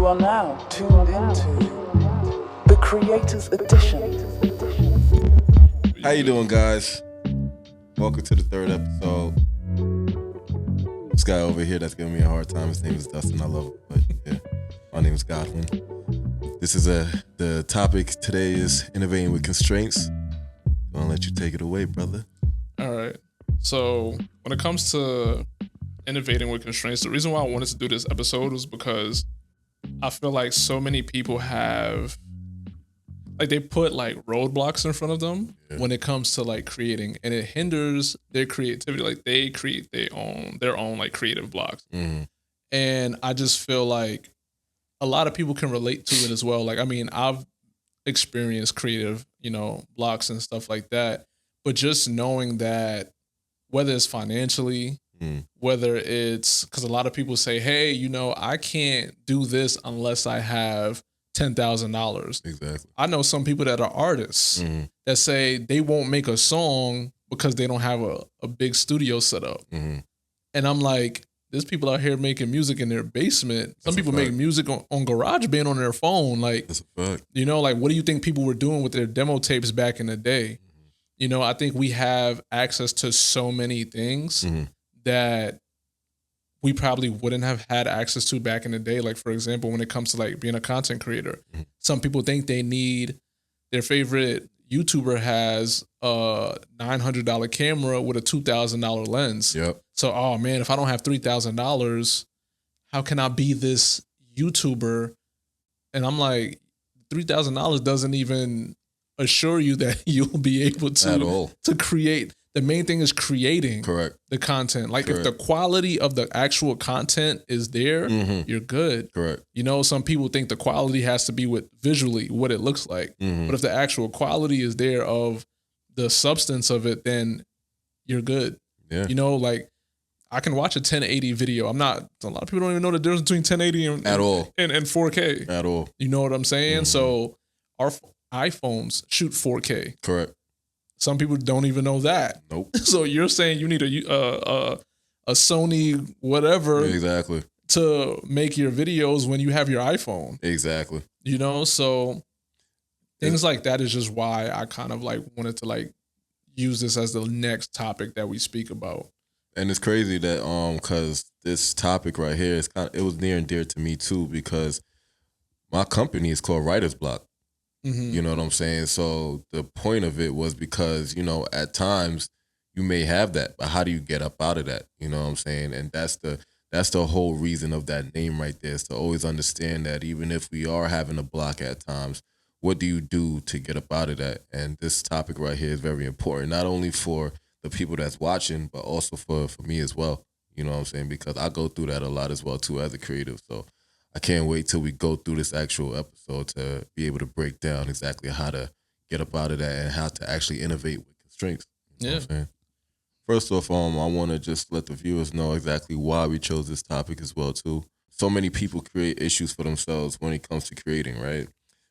You are now tuned into the Creators Edition. How you doing, guys? Welcome to the third episode. This guy over here that's giving me a hard time, his name is Dustin. I love it, but yeah, my name is Godwin. This is the topic today is innovating with constraints. I'll let you take it away, brother. All right. So when it comes to innovating with constraints, the reason why I wanted to do this episode was because I feel like so many people have, like, they put like roadblocks in front of them when it comes to like creating, and it hinders their creativity. Like they create their own like creative blocks. Mm-hmm. And I just feel like a lot of people can relate to it as well. Like, I mean, I've experienced creative, blocks and stuff like that. But just knowing that whether it's financially, whether it's because a lot of people say, hey, I can't do this unless I have $10,000. Exactly. I know some people that are artists that say they won't make a song because they don't have a big studio set up. Mm-hmm. And I'm like, there's people out here making music in their basement. Some people make music on GarageBand on their phone. Like, that's a fact. Like, what do you think people were doing with their demo tapes back in the day? I think we have access to so many things that we probably wouldn't have had access to back in the day. Like, for example, when it comes to like being a content creator, some people think they need their favorite YouTuber has a $900 camera with a $2,000 lens. Yep. So, oh man, if I don't have $3,000, how can I be this YouTuber? And I'm like, $3,000 doesn't even assure you that you'll be able to at all to create. The main thing is creating the content. Like, if the quality of the actual content is there, you're good. Correct. Some people think the quality has to be with visually what it looks like. But if the actual quality is there of the substance of it, then you're good. Yeah. Like, I can watch a 1080 video. A lot of people don't even know the difference between 1080 and 4K. At all. You know what I'm saying? So our iPhones shoot 4K. Correct. Some people don't even know that. Nope. So you're saying you need a Sony whatever exactly to make your videos when you have your iPhone. Exactly. So things like that is just why I kind of like wanted to like use this as the next topic that we speak about. And it's crazy that because this topic right here is it was near and dear to me too, because my company is called Writer's Block. You know what I'm saying? So the point of it was because, at times you may have that, but how do you get up out of that? You know what I'm saying? And that's the whole reason of that name right there, is to always understand that even if we are having a block at times, what do you do to get up out of that? And this topic right here is very important, not only for the people that's watching, but also for me as well. You know what I'm saying? Because I go through that a lot as well too as a creative. So I can't wait till we go through this actual episode to be able to break down exactly how to get up out of that and how to actually innovate with constraints. You know what I'm saying? First off, I want to just let the viewers know exactly why we chose this topic as well too. So many people create issues for themselves when it comes to creating, right?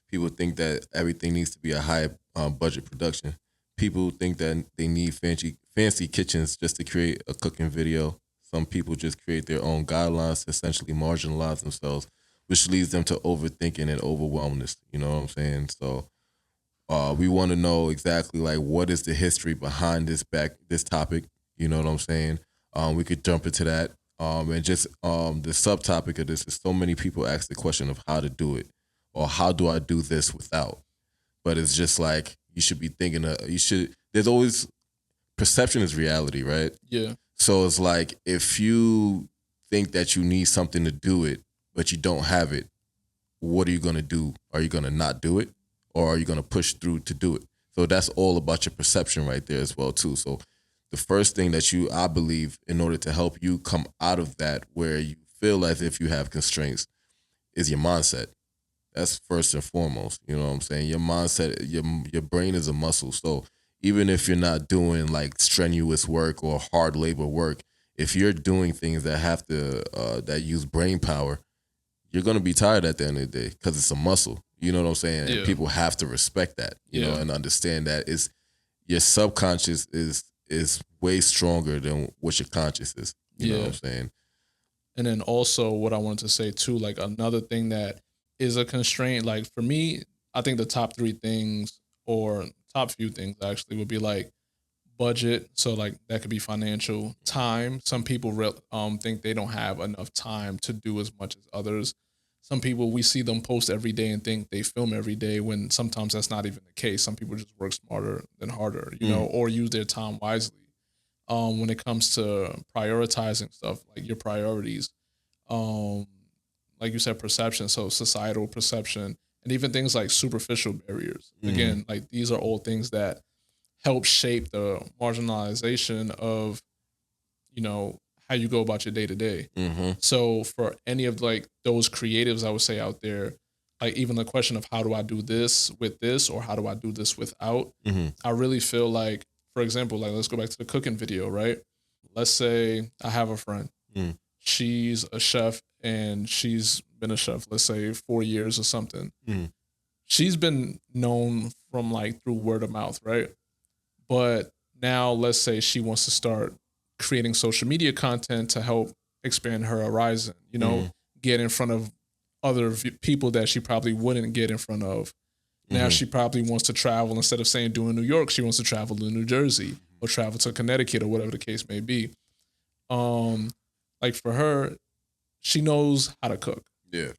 People think that everything needs to be a high budget production. People think that they need fancy kitchens just to create a cooking video. Some people just create their own guidelines to essentially marginalize themselves, which leads them to overthinking and overwhelmness. You know what I'm saying? So we want to know exactly like what is the history behind this topic. You know what I'm saying? We could jump into that. And just the subtopic of this is so many people ask the question of how to do it, or how do I do this without? But it's just like you should be thinking there's always perception is reality, right? Yeah. So it's like if you think that you need something to do it, but you don't have it, what are you going to do? Are you going to not do it, or are you going to push through to do it? So that's all about your perception right there as well too. So the first thing that I believe, in order to help you come out of that where you feel as if you have constraints, is your mindset. That's first and foremost. You know what I'm saying? Your mindset, your brain is a muscle. So even if you're not doing like strenuous work or hard labor work, if you're doing things that have to that use brain power, you're gonna be tired at the end of the day because it's a muscle. You know what I'm saying? Yeah. And people have to respect that, you know, and understand that your subconscious is way stronger than what your conscious is. You know what I'm saying? And then also what I wanted to say too, like another thing that is a constraint. Like for me, I think the top three things or top few things actually would be like budget. So like that could be financial, time. Some people think they don't have enough time to do as much as others. Some people, we see them post every day and think they film every day when sometimes that's not even the case. Some people just work smarter than harder, you know, or use their time wisely. When it comes to prioritizing stuff, like your priorities, like you said, perception, so societal perception, and even things like superficial barriers. Again, like these are all things that help shape the marginalization of, you know, how you go about your day to day. So for any of like those creatives, I would say out there, like even the question of how do I do this with this or how do I do this without, I really feel like, for example, like let's go back to the cooking video, right? Let's say I have a friend. She's a chef and she's been a chef, let's say 4 years or something. She's been known from like through word of mouth, right? But now let's say she wants to start creating social media content to help expand her horizon, you know, get in front of other people that she probably wouldn't get in front of. Now she probably wants to travel. Instead of saying doing New York, she wants to travel to New Jersey or travel to Connecticut or whatever the case may be. Like for her, she knows how to cook. Yeah.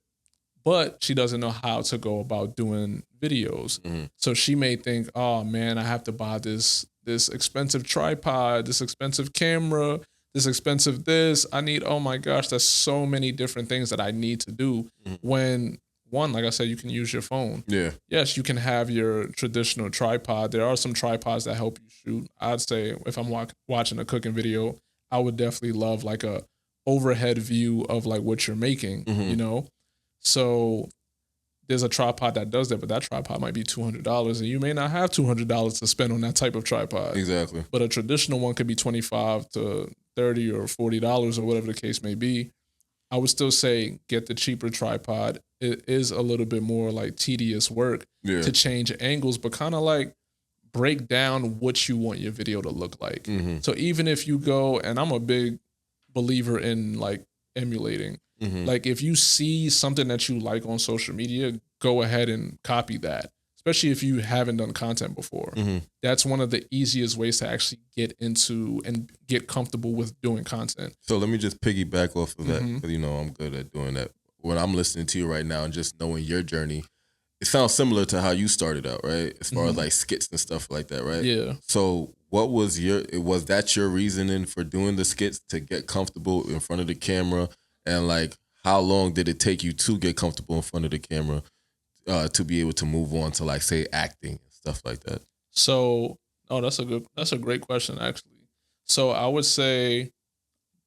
But she doesn't know how to go about doing videos. So she may think, oh man, I have to buy this expensive tripod, this expensive camera, this expensive this. I need, oh my gosh, there's so many different things that I need to do. When one, like I said, you can use your phone. Yeah. Yes, you can have your traditional tripod. There are some tripods that help you shoot. I'd say if I'm watching a cooking video, I would definitely love like a overhead view of like what you're making, you know? So there's a tripod that does that, but that tripod might be $200 and you may not have $200 to spend on that type of tripod. Exactly. But a traditional one could be $25 to $30 or $40 or whatever the case may be. I would still say get the cheaper tripod. It is a little bit more like tedious work to change angles, but kind of like break down what you want your video to look like. So even if you go, and I'm a big believer in like emulating, like if you see something that you like on social media, go ahead and copy that, especially if you haven't done content before. That's one of the easiest ways to actually get into and get comfortable with doing content. So let me just piggyback off of that, because you know I'm good at doing that. When I'm listening to you right now and just knowing your journey, it sounds similar to how you started out, right? As far as like skits and stuff like that, right? Yeah. So what was that your reasoning for doing the skits, to get comfortable in front of the camera? And like, how long did it take you to get comfortable in front of the camera to be able to move on to like, say, acting and stuff like that? So, that's a great question, actually. So I would say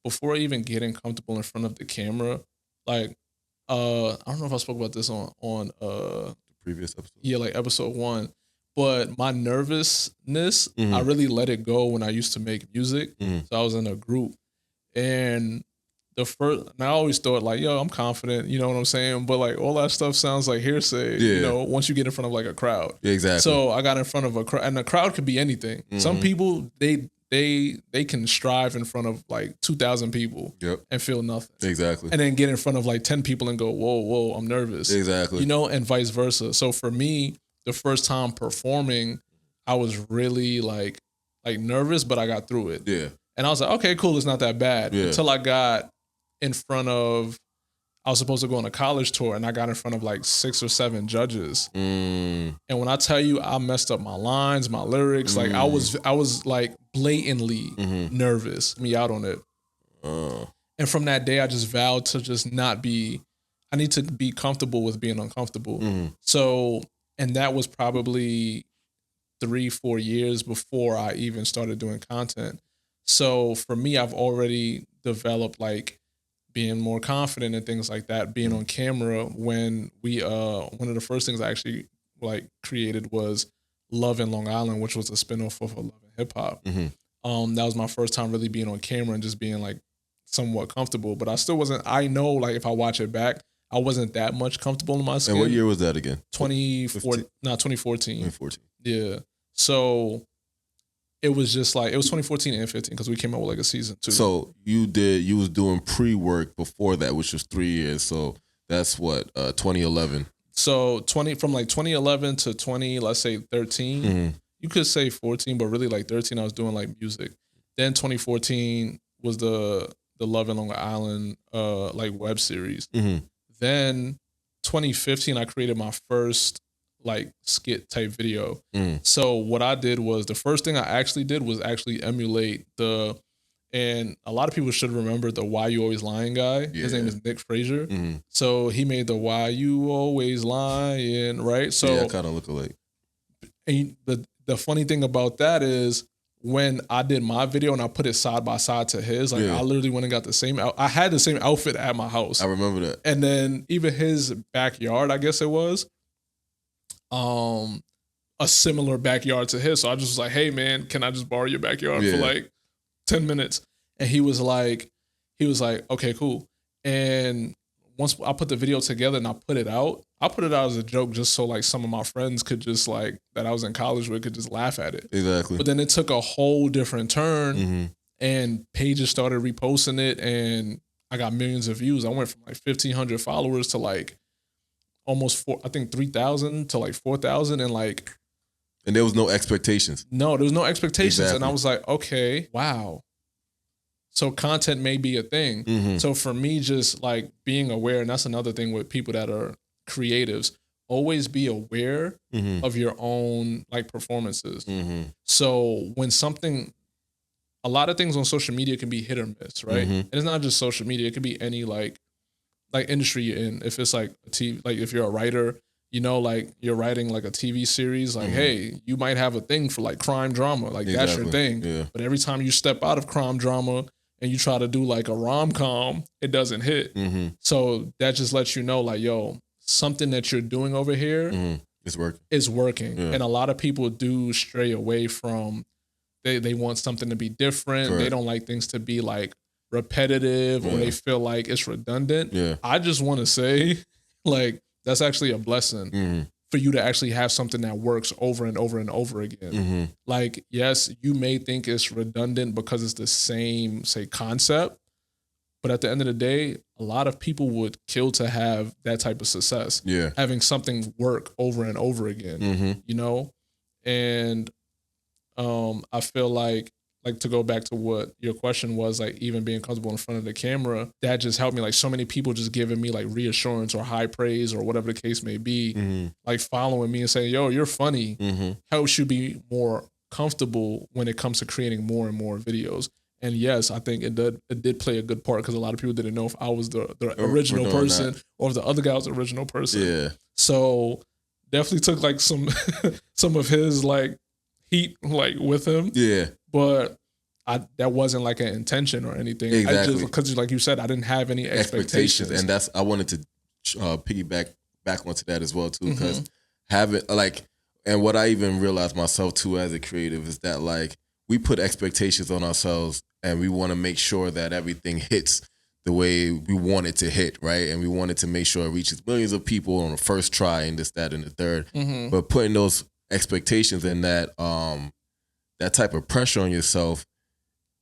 before even getting comfortable in front of the camera, like, I don't know if I spoke about this on the previous episode. Yeah, like episode 1. But my nervousness, I really let it go when I used to make music. So I was in a group, and I always thought like, yo, I'm confident, you know what I'm saying? But like all that stuff sounds like hearsay, you know, once you get in front of like a crowd. Yeah, exactly. So I got in front of a crowd, and the crowd could be anything. Some people, they can strive in front of like 2,000 people and feel nothing. Exactly. And then get in front of like 10 people and go, whoa, I'm nervous. Exactly. You know, and vice versa. So for me, the first time performing, I was really like nervous, but I got through it. Yeah. And I was like, okay, cool, it's not that bad. Yeah. Until I got in front of, I was supposed to go on a college tour, and I got in front of like 6 or 7 judges. And when I tell you I messed up my lines, my lyrics, like I was like blatantly nervous, me out on it. And from that day, I just vowed to just not be, I need to be comfortable with being uncomfortable. So, and that was probably 3-4 years before I even started doing content. So for me, I've already developed like being more confident and things like that, being on camera. When we one of the first things I actually like created was Love in Long Island, which was a spinoff of Love and Hip Hop. That was my first time really being on camera and just being like somewhat comfortable, but I still wasn't, I know like if I watch it back, I wasn't that much comfortable in my skin. And what year was that again? 2014. 2014. Yeah. So it was just like, it was 2014 and 15 because we came out with like a season 2. So you was doing pre-work before that, which was 3 years. So That's what 2011. So from like 2011 to let's say 13. You could say 14, but really like 13, I was doing like music. Then 2014 was the Love and Long Island like web series. Then 2015, I created my first like skit type video. So what I did was the first thing I actually did was actually emulate and a lot of people should remember the Why You Always Lying guy. Yeah. His name is Nick Frazier. So he made the Why You Always Lying, right? So yeah, kind of look alike. And the funny thing about that is when I did my video and I put it side by side to his, like I literally went and got the same. I had the same outfit at my house. I remember that. And then even his backyard, I guess it was, a similar backyard to his. So I just was like, hey man, can I just borrow your backyard for like 10 minutes? And he was like, okay, cool. And once I put the video together and I put it out as a joke just so like some of my friends could just like, that I was in college with, could just laugh at it. Exactly. But then it took a whole different turn and pages started reposting it and I got millions of views. I went from like 1,500 followers to like almost 3,000 to like 4,000 and like. And there was no expectations. No, there was no expectations. Exactly. And I was like, okay, wow. So content may be a thing. So for me, just like being aware, and that's another thing with people that are creatives, always be aware of your own like performances. So when a lot of things on social media can be hit or miss, right? And it's not just social media. It could be any like industry you're in. If it's like like if you're a writer, you know, like you're writing like a TV series, like, hey, you might have a thing for like crime drama. Like that's your thing. Yeah. But every time you step out of crime drama and you try to do like a rom-com, it doesn't hit. So that just lets you know like, yo, something that you're doing over here is working. Yeah. And a lot of people do stray away from, they want something to be different. Correct. They don't like things to be like repetitive or they feel like it's redundant. Yeah. I just want to say like, that's actually a blessing for you to actually have something that works over and over and over again. Like, yes, you may think it's redundant because it's the same, say, concept, but at the end of the day, a lot of people would kill to have that type of success. Yeah. Having something work over and over again, you know? And I feel like to go back to what your question was, like even being comfortable in front of the camera, that just helped me. Like so many people just giving me like reassurance or high praise or whatever the case may be, like following me and saying, yo, you're funny, helps you be more comfortable when it comes to creating more and more videos. And yes, I think it did play a good part because a lot of people didn't know if I was the original person or if the other guy was the original person. Yeah. So definitely took like some of his like heat like with him. Yeah. But that wasn't like an intention or anything. Exactly. Because like you said, I didn't have any expectations. And I wanted to piggyback back onto that as well too, because having like, and what I even realized myself too as a creative is that like we put expectations on ourselves and we want to make sure that everything hits the way we want it to hit, right? And we wanted to make sure it reaches millions of people on the first try and this, that, and the third. But putting those expectations and that type of pressure on yourself,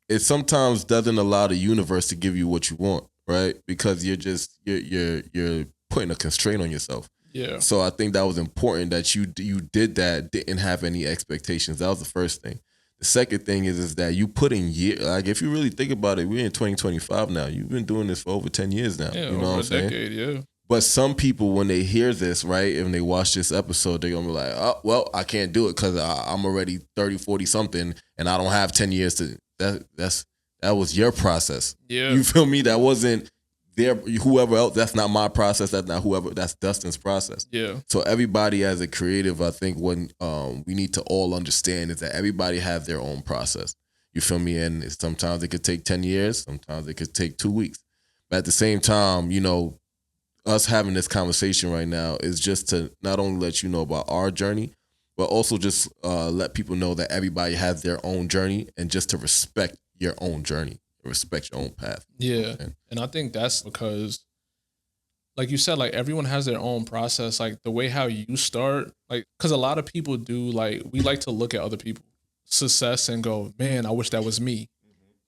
it sometimes doesn't allow the universe to give you what you want, right? Because you're putting a constraint on yourself. Yeah. So I think that was important that you did that, didn't have any expectations. That was the first thing. The second thing is that you put in years. Like if you really think about it, we're in 2025 now. You've been doing this for over 10 years now. Yeah, you know what I'm saying? Decade, yeah. But some people, when they hear this, right, and they watch this episode, they're going to be like, oh, well, I can't do it because I'm already 30, 40 something and I don't have 10 years to, that was your process. Yeah. You feel me? That wasn't whoever else. That's not my process. That's not that's Dustin's process. Yeah. So everybody as a creative, I think what we need to all understand is that everybody has their own process. You feel me? And sometimes it could take 10 years. Sometimes it could take 2 weeks. But at the same time, you know, us having this conversation right now is just to not only let you know about our journey, but also just let people know that everybody has their own journey and just to respect your own journey, respect your own path. Yeah. And I think that's because, like you said, like everyone has their own process, like the way how you start, like, because a lot of people do, like, we like to look at other people's success and go, man, I wish that was me.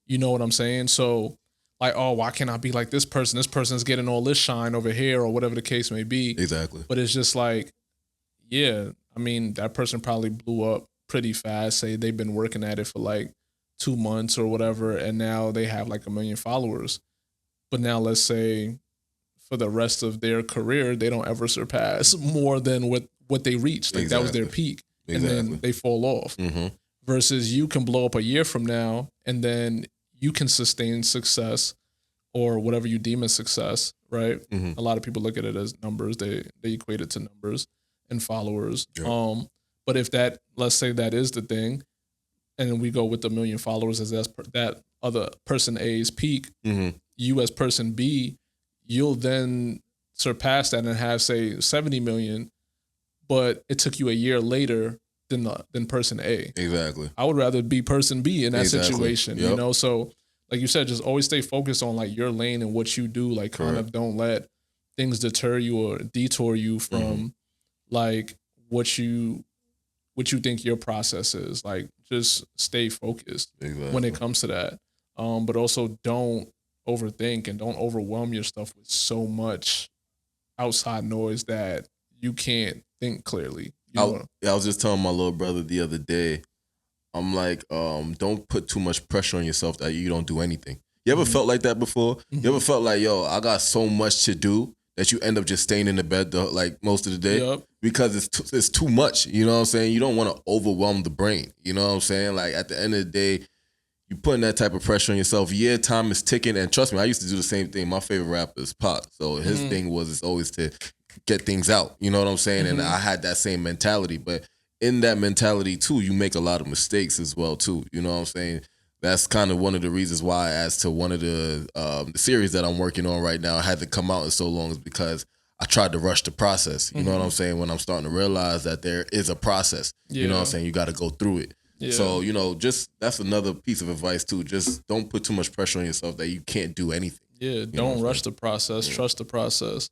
You know what I'm saying? So like, oh, why can't I be like this person? This person's getting all this shine over here, or whatever the case may be. Exactly. But it's just like, yeah, I mean, that person probably blew up pretty fast. Say they've been working at it for like 2 months or whatever, and now they have like 1 million followers. But now let's say for the rest of their career, they don't ever surpass more than what they reached. Like that was their peak. And then they fall off. Versus you can blow up a year from now, and then you can sustain success or whatever you deem as success, right? A lot of people look at it as numbers. They equate it to numbers and followers. Yeah. But if that, let's say that is the thing, and then we go with the 1 million followers as that other person A's peak, you as person B, you'll then surpass that and have, say, 70 million, but it took you a year later than person A. Exactly. I would rather be person B in that situation, Yep. you know? So like you said, just always stay focused on like your lane and what you do. Like kind of don't let things deter you or detour you from like what you think your process is. Like just stay focused when it comes to that. But also don't overthink and don't overwhelm yourself with so much outside noise that you can't think clearly. I was just telling my little brother the other day, I'm like, don't put too much pressure on yourself that you don't do anything. You ever felt like that before? You ever felt like, yo, I got so much to do that you end up just staying in the bed like most of the day? Because it's too much, you know what I'm saying? You don't want to overwhelm the brain, you know what I'm saying? Like at the end of the day, you putting that type of pressure on yourself. Yeah, time is ticking, and trust me, I used to do the same thing. My favorite rapper is Pac, so his thing was always to get things out, you know what I'm saying? And I had that same mentality, but in that mentality too, you make a lot of mistakes as well too, you know what I'm saying? That's kind of one of the reasons why, as to one of the series that I'm working on right now, I had to come out in so long, is because I tried to rush the process, you know what I'm saying? When I'm starting to realize that there is a process, you know what I'm saying? You got to go through it. Yeah. So, you know, just that's another piece of advice too. Just don't put too much pressure on yourself that you can't do anything. Yeah, don't rush the process. Yeah. Trust the process.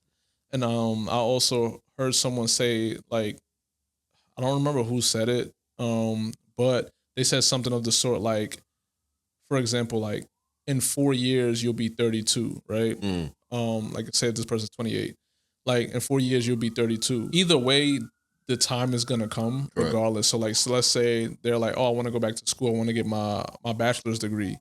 And I also heard someone say, like, I don't remember who said it, but they said something of the sort, like, for example, like in 4 years you'll be 32, right? Like I said, this person's 28. Like in 4 years you'll be 32. Either way, the time is gonna come regardless. So let's say they're like, oh, I want to go back to school. I want to get my bachelor's degree.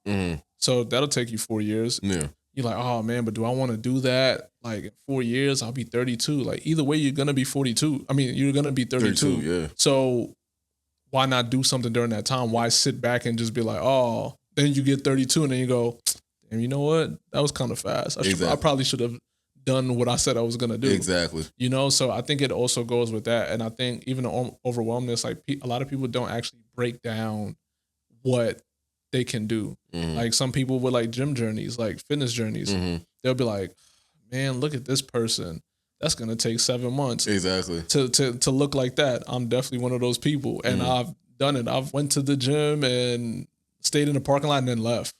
So that'll take you 4 years. Yeah. You're like, oh man, but do I want to do that? Like in 4 years, I'll be 32. Like either way, you're gonna be 42. I mean, you're gonna be 32. Yeah. So why not do something during that time? Why sit back and just be like, oh, then you get 32 and then you go, damn, you know what? That was kind of fast. I probably should have done what I said I was gonna do. Exactly. You know, so I think it also goes with that, and I think even the overwhelmness, like a lot of people don't actually break down what they can do. Like some people with like gym journeys, like fitness journeys, they'll be like, man, look at this person. That's gonna take 7 months. Exactly. To look like that. I'm definitely one of those people, and I've done it. I've went to the gym and stayed in the parking lot and then left.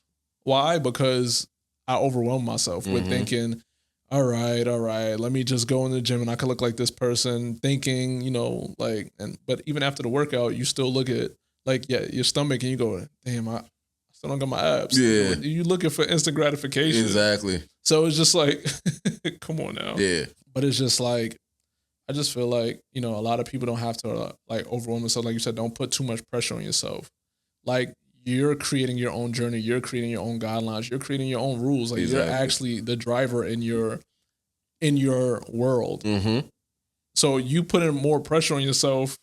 Why? Because I overwhelmed myself with thinking, all right, let me just go in the gym and I can look like this person, thinking, you know, like, but even after the workout, you still look at like, your stomach and you go, damn, I still don't got my abs. Yeah. You looking for instant gratification. Exactly. So it's just like, come on now. Yeah. But it's just like, I just feel like, you know, a lot of people don't have to like overwhelm themselves. Like you said, don't put too much pressure on yourself. Like you're creating your own journey. You're creating your own guidelines. You're creating your own rules. Like you're actually the driver in your world. So you putting more pressure on yourself,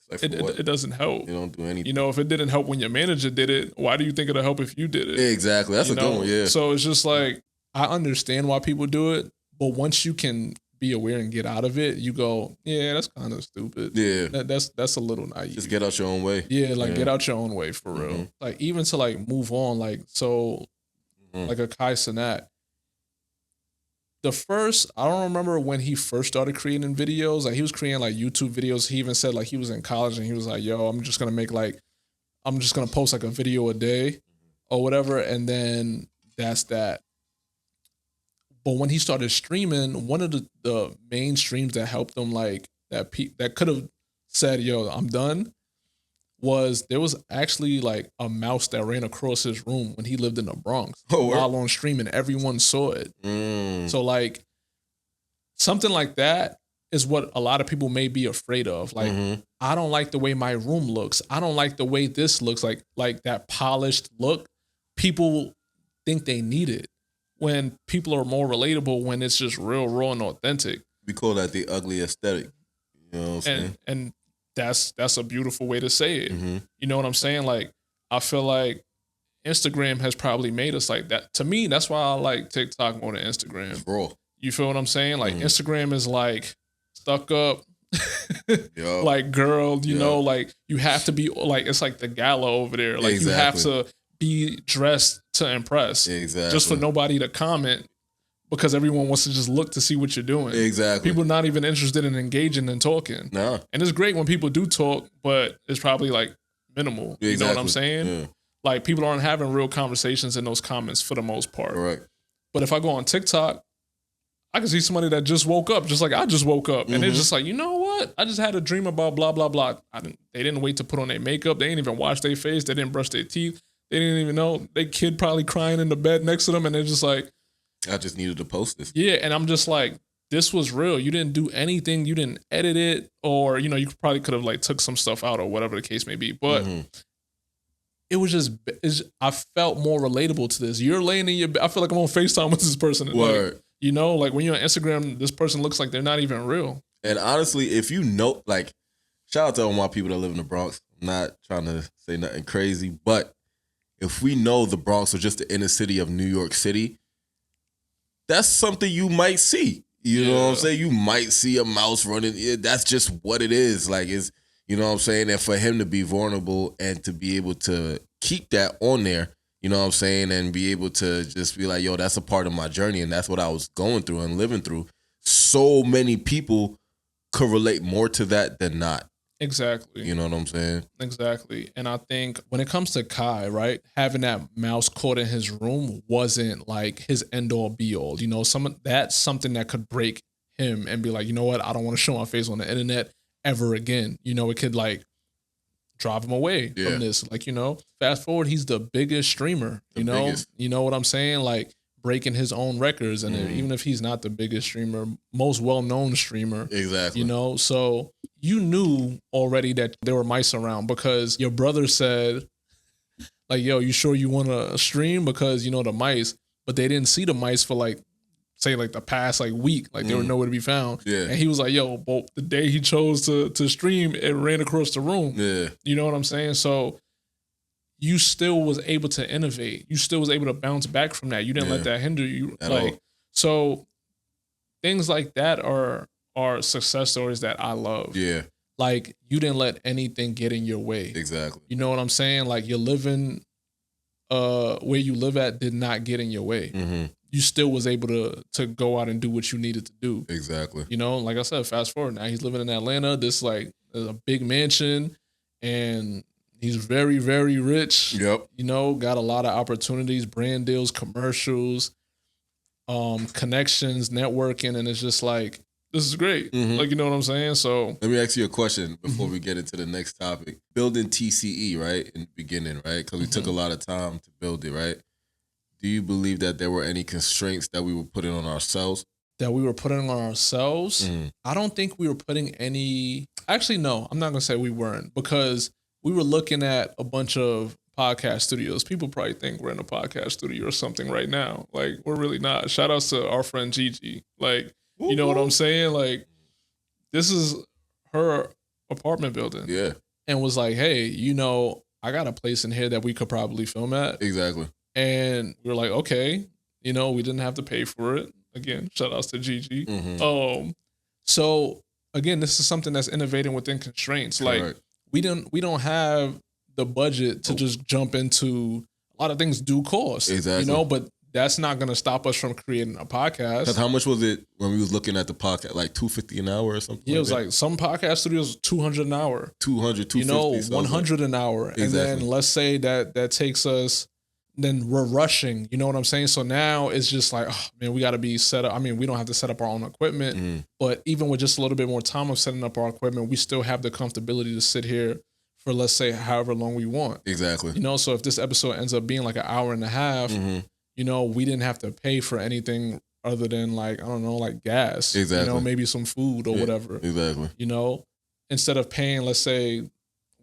like it doesn't help. You don't do anything. You know, if it didn't help when your manager did it, why do you think it'll help if you did it? Exactly. That's a good one, yeah. So it's just like, I understand why people do it, but once you can be aware and get out of it, you go, yeah, that's kind of stupid. Yeah. That's a little naive. Just get out your own way. Yeah, like get out your own way for real. Like even to like move on, like so like a Kai Cenat. I don't remember when he first started creating videos. Like he was creating like YouTube videos. He even said like he was in college and he was like, yo, I'm just gonna post like a video a day or whatever. And then that's that. But when he started streaming, one of the main streams that helped him, like that could have said, yo, I'm done, was there was actually like a mouse that ran across his room when he lived in the Bronx Oh, while on stream, and everyone saw it. So like something like that is what a lot of people may be afraid of. Like, I don't like the way my room looks. I don't like the way this looks, like that polished look. People think they need it when people are more relatable when it's just real, raw, and authentic. We call that the ugly aesthetic. You know what I'm saying? And that's a beautiful way to say it. You know what I'm saying? Like, I feel like Instagram has probably made us like that. To me, that's why I like TikTok more than Instagram. Raw. You feel what I'm saying? Like, Instagram is like stuck up, like girl, you know, like you have to be like, it's like the gala over there. Like you have to be dressed to impress. Just for nobody to comment, because everyone wants to just look to see what you're doing. People not even interested in engaging and talking. And it's great when people do talk, but it's probably like minimal. You know what I'm saying? Like, people aren't having real conversations in those comments for the most part. But if I go on TikTok, I can see somebody that just woke up, just like I just woke up. And they're just like, you know what? I just had a dream about blah, blah, blah. They didn't wait to put on their makeup. They didn't even wash their face. They didn't brush their teeth. They didn't even know. Their kid probably crying in the bed next to them. And they're just like, I just needed to post this. Yeah. And I'm just like, this was real. You didn't do anything. You didn't edit it. Or, you know, you probably could have like took some stuff out or whatever the case may be. But it was just, I felt more relatable to this. You're laying in your bed. I feel like I'm on FaceTime with this person. Like, you know, like when you're on Instagram, this person looks like they're not even real. And honestly, if you know, like, shout out to all my people that live in the Bronx. I'm not trying to say nothing crazy, but if we know the Bronx or just the inner city of New York City, that's something you might see. You know what I'm saying? You might see a mouse running. That's just what it is. Like, it's, you know what I'm saying? And for him to be vulnerable and to be able to keep that on there, you know what I'm saying? And be able to just be like, yo, that's a part of my journey. And that's what I was going through and living through. So many people could relate more to that than not. Exactly. You know what I'm saying? Exactly. And I think when it comes to Kai, right, having that mouse caught in his room wasn't like his end all be all. You know, that's something that could break him and be like, you know what, I don't want to show my face on the internet ever again. You know, it could like drive him away from this. Like, you know, fast forward, he's the biggest streamer. You know what I'm saying? Like, breaking his own records. And even if he's not the biggest streamer, most well-known streamer. Exactly. You know, so you knew already that there were mice around because your brother said, like, yo, you sure you want to stream? Because, you know, the mice, but they didn't see the mice for like, say like the past like week, like they were nowhere to be found. And he was like, yo, but the day he chose to stream, it ran across the room. You know what I'm saying? So you still was able to innovate. You still was able to bounce back from that. You didn't let that hinder you. At all. So things like that are success stories that I love. Like, you didn't let anything get in your way. Exactly. You know what I'm saying? Like, you're living where you live at did not get in your way. You still was able to go out and do what you needed to do. Exactly. You know, like I said, fast forward, now he's living in Atlanta. This like a big mansion, and he's very, very rich. You know, got a lot of opportunities, brand deals, commercials, connections, networking, and it's just like, this is great. Like, you know what I'm saying? So let me ask you a question before we get into the next topic. Building TCE, right, in the beginning, right? Because we took a lot of time to build it, right? Do you believe that there were any constraints that we were putting on ourselves? That we were putting on ourselves? I don't think we were putting any... Actually, no, I'm not going to say we weren't, because we were looking at a bunch of podcast studios. People probably think we're in a podcast studio or something right now. Like, we're really not. Shout outs to our friend Gigi. Like, you know what I'm saying? Like, this is her apartment building. And was like, hey, you know, I got a place in here that we could probably film at. Exactly. And we were like, okay, you know, we didn't have to pay for it. Again, shout outs to Gigi. So again, this is something that's innovating within constraints. Like, we don't have the budget to just jump into a lot of things do cost. You know, but that's not going to stop us from creating a podcast. Because how much was it when we was looking at the podcast? Like $250 an hour or something? Yeah, it was like some podcast studios $200 an hour. 200, 250. You know, $100 an hour. And then let's say that takes us, then we're rushing. You know what I'm saying? So now it's just like, oh, man, we got to be set up. I mean, we don't have to set up our own equipment, but even with just a little bit more time of setting up our equipment, we still have the comfortability to sit here for, let's say, however long we want. Exactly. You know, so if this episode ends up being like an hour and a half, you know, we didn't have to pay for anything other than like, I don't know, like gas. Exactly. You know, maybe some food or whatever. Exactly. You know, instead of paying, let's say,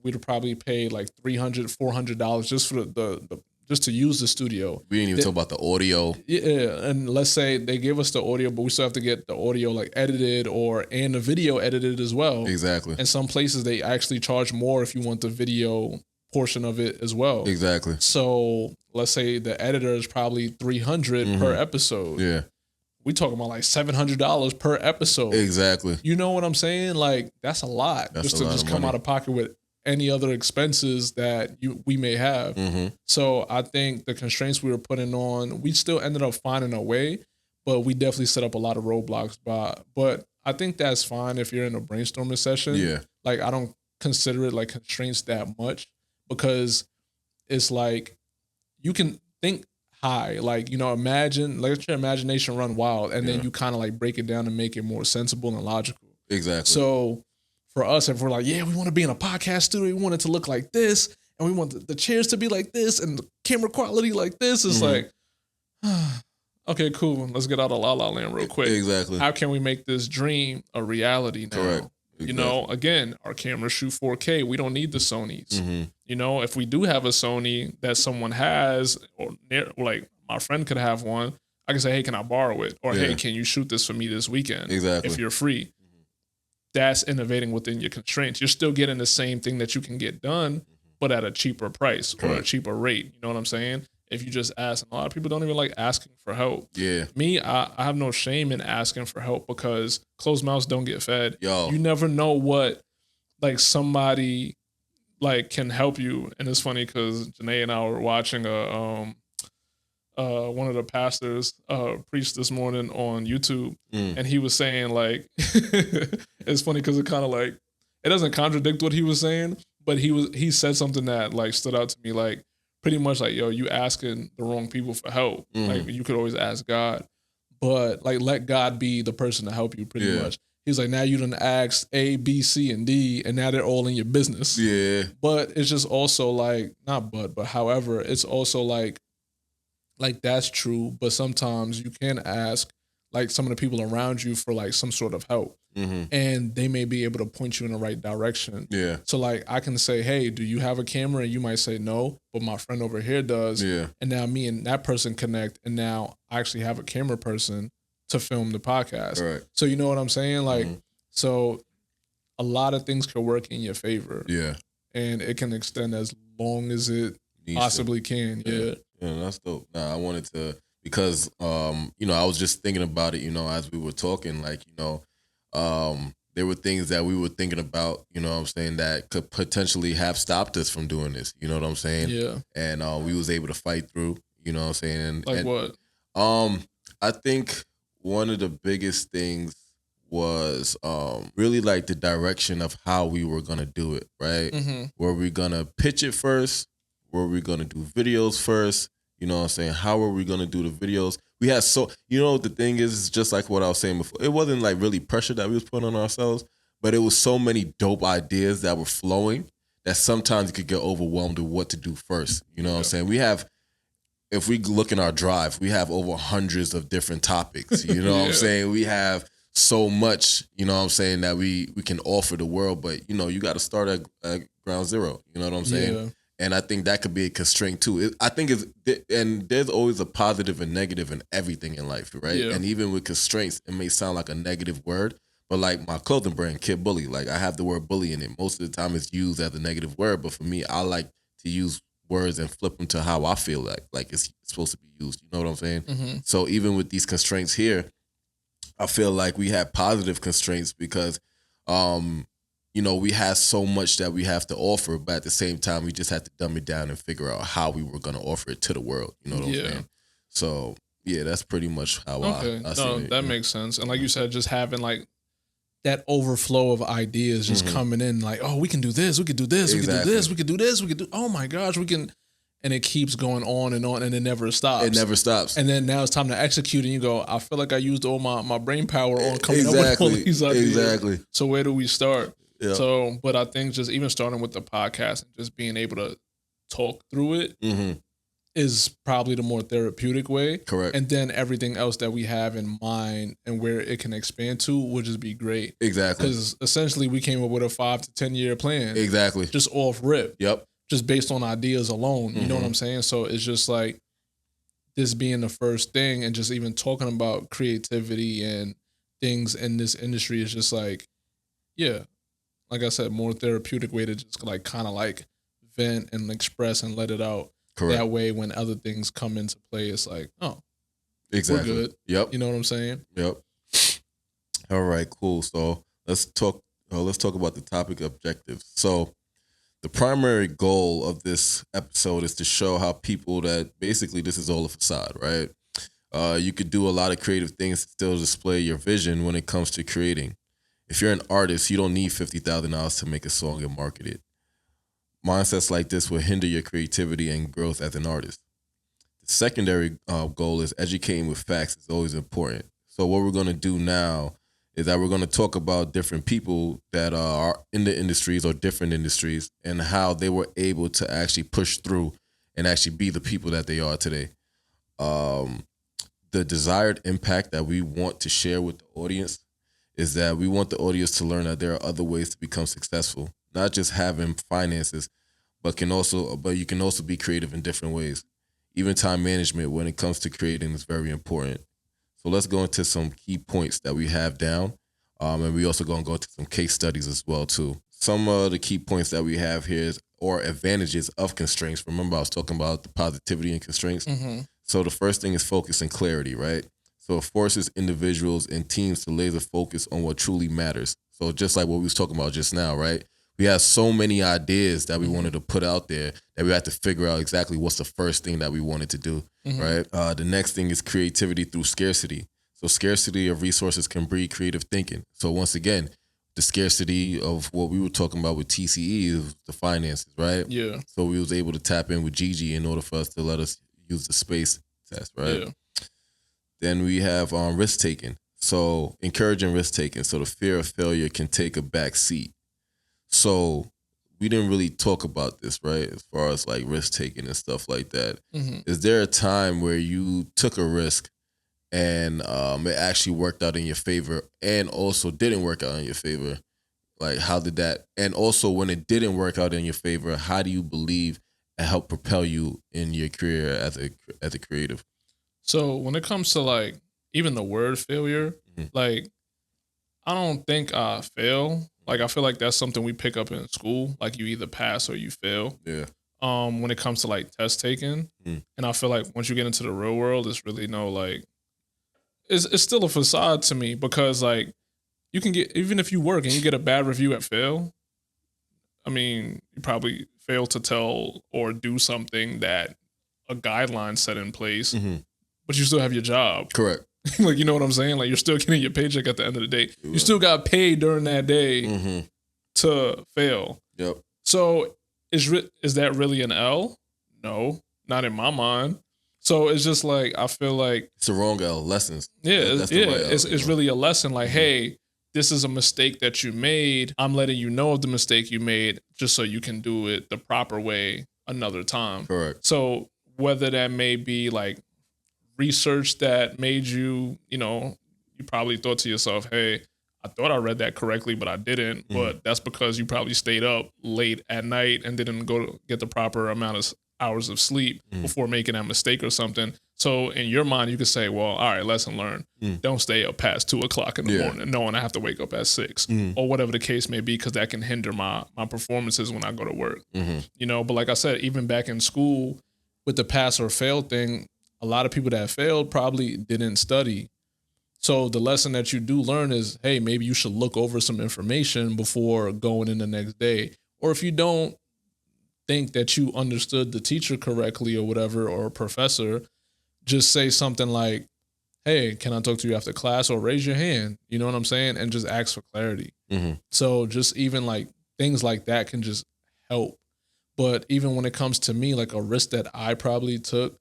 we'd probably pay like $300, $400 just for the just to use the studio. We didn't even talk about the audio. Yeah, and let's say they give us the audio, but we still have to get the audio like edited and the video edited as well. Exactly. And some places they actually charge more if you want the video portion of it as well. Exactly. So let's say the editor is probably $300 per episode. Yeah. We talking about like $700 per episode. Exactly. You know what I'm saying? Like that's a lot just to just come out of pocket with any other expenses that we may have. So I think the constraints we were putting on, we still ended up finding a way, but we definitely set up a lot of roadblocks. But I think that's fine if you're in a brainstorming session. Yeah. Like I don't consider it like constraints that much because it's like you can think high, like, you know, imagine, let your imagination run wild, and then you kind of like break it down and make it more sensible and logical. Exactly. So for us, if we're like, yeah, we want to be in a podcast studio, we want it to look like this, and we want the chairs to be like this, and the camera quality like this, it's like, okay, cool. Let's get out of La La Land real quick. Exactly. How can we make this dream a reality now? Correct. Exactly. You know, again, our cameras shoot 4K. We don't need the Sonys. You know, if we do have a Sony that someone has, or like my friend could have one, I can say, hey, can I borrow it? Or, hey, can you shoot this for me this weekend? Exactly. If you're free. That's innovating within your constraints. You're still getting the same thing that you can get done, but at a cheaper price or a cheaper rate. You know what I'm saying? If you just ask, and a lot of people don't even like asking for help. Yeah. Me, I have no shame in asking for help because closed mouths don't get fed. Yo. You never know what like somebody like can help you. And it's funny because Janae and I were watching one of the pastors preached this morning on YouTube, and he was saying like, it's funny because it kind of like, it doesn't contradict what he was saying, but he said something that like stood out to me, like pretty much like, yo, you asking the wrong people for help. Like you could always ask God, but like let God be the person to help you pretty much. He's like, now you done asked A, B, C, and D, and now they're all in your business. Yeah. But it's just also like, but however, it's also like that's true, but sometimes you can ask like some of the people around you for like some sort of help, and they may be able to point you in the right direction. Yeah. So like I can say, hey, do you have a camera? And you might say no, but my friend over here does. Yeah. And now me and that person connect, and now I actually have a camera person to film the podcast. Right. So you know what I'm saying? Like, so a lot of things can work in your favor. Yeah. And it can extend as long as it possibly can. Yeah. Yeah, that's dope. Nah, I wanted to, because, you know, I was just thinking about it, you know, as we were talking, like, you know, there were things that we were thinking about, you know what I'm saying, that could potentially have stopped us from doing this, you know what I'm saying? Yeah. And we was able to fight through, you know what I'm saying? Like what? I think one of the biggest things was really like the direction of how we were going to do it, right? Were we going to pitch it first? Were we going to do videos first? You know what I'm saying? How are we going to do the videos? We had you know, the thing is just like what I was saying before. It wasn't like really pressure that we was putting on ourselves, but it was so many dope ideas that were flowing that sometimes you could get overwhelmed with what to do first. You know what I'm saying? If we look in our drive, we have over hundreds of different topics. You know what I'm saying? We have so much, you know what I'm saying, that we can offer the world, but you know, you got to start at ground zero. You know what I'm saying? Yeah. And I think that could be a constraint too. I think and there's always a positive and negative in everything in life, right? Yeah. And even with constraints, it may sound like a negative word, but like my clothing brand, Kid Bully, like I have the word bully in it. Most of the time it's used as a negative word, but for me, I like to use words and flip them to how I feel like it's supposed to be used. You know what I'm saying? So even with these constraints here, I feel like we have positive constraints because, you know, we have so much that we have to offer, but at the same time, we just had to dumb it down and figure out how we were going to offer it to the world. You know what I'm saying? So, yeah, that's pretty much how I see it. That makes sense. And like you said, just having like that overflow of ideas just coming in like, oh, we can do this, we could do this, we could do this, we could do this, we could do, oh my gosh, we can. And it keeps going on, and it never stops. It never stops. And then now it's time to execute, and you go, I feel like I used all my brain power on coming up with all these ideas. Exactly. So where do we start? Yeah. So, but I think just even starting with the podcast and just being able to talk through it is probably the more therapeutic way. Correct. And then everything else that we have in mind and where it can expand to would just be great. Exactly. Because essentially we came up with a 5 to 10 year plan. Exactly. Just off rip. Yep. Just based on ideas alone. You know what I'm saying? So it's just like this being the first thing and just even talking about creativity and things in this industry is just like, yeah, like I said, more therapeutic way to just like kind of like vent and express and let it out. Correct. That way, when other things come into play, it's like, oh, Exactly. we're good. Yep. You know what I'm saying? Yep. All right, cool. So let's talk about the topic objectives. So the primary goal of this episode is to show how people that basically this is all a facade, right? You could do a lot of creative things to still display your vision when it comes to creating. If you're an artist, you don't need $50,000 to make a song and market it. Mindsets like this will hinder your creativity and growth as an artist. The secondary goal is educating with facts is always important. So what we're going to do now is that we're going to talk about different people that are in the industries or different industries and how they were able to actually push through and actually be the people that they are today. The desired impact that we want to share with the audience is that we want the audience to learn that there are other ways to become successful, not just having finances, but you can also be creative in different ways. Even time management when it comes to creating is very important. So let's go into some key points that we have down. And we also going to go into some case studies as well, too. Some of the key points that we have here are advantages of constraints. Remember, I was talking about the positivity and constraints. So the first thing is focus and clarity, right? So it forces individuals and teams to laser focus on what truly matters. So just like what we was talking about just now, right? We have so many ideas that we wanted to put out there that we had to figure out exactly what's the first thing that we wanted to do, right? The next thing is creativity through scarcity. So scarcity of resources can breed creative thinking. So once again, the scarcity of what we were talking about with TCE is the finances, right? Yeah. So we was able to tap in with Gigi in order for us to let us use the space test, right? Yeah. Then we have risk taking. So encouraging risk taking. So the fear of failure can take a back seat. So we didn't really talk about this, right? As far as like risk taking and stuff like that. Is there a time where you took a risk and it actually worked out in your favor and also didn't work out in your favor? Like how did that? And also when it didn't work out in your favor, how do you believe it helped propel you in your career as a creative? So when it comes to like even the word failure, like I don't think I fail. Like I feel like that's something we pick up in school. Like you either pass or you fail. Yeah. When it comes to like test taking, and I feel like once you get into the real world, it's really no like, it's still a facade to me because like you can get, even if you work and you get a bad review at fail, I mean you probably fail to tell or do something that a guideline set in place, but you still have your job. Correct. Like, you know what I'm saying? Like, you're still getting your paycheck at the end of the day. You still got paid during that day to fail. Yep. So is that really an L? No, not in my mind. So it's just like, I feel like it's the wrong L. Lessons. Yeah, That's the right L, it's really a lesson. Like, hey, this is a mistake that you made. I'm letting you know of the mistake you made just so you can do it the proper way another time. Correct. So whether that may be like research that made you, you know, you probably thought to yourself, hey, I thought I read that correctly, but I didn't. But that's because you probably stayed up late at night and didn't go to get the proper amount of hours of sleep before making that mistake or something. So in your mind, you could say, well, all right, lesson learned. Don't stay up past 2:00 in the morning knowing I have to wake up at 6 or whatever the case may be, because that can hinder my performances when I go to work. You know, but like I said, even back in school with the pass or fail thing, a lot of people that failed probably didn't study. So the lesson that you do learn is, hey, maybe you should look over some information before going in the next day. Or if you don't think that you understood the teacher correctly or whatever, or a professor, just say something like, hey, can I talk to you after class? Or raise your hand. You know what I'm saying? And just ask for clarity. So just even like things like that can just help. But even when it comes to me, like a risk that I probably took,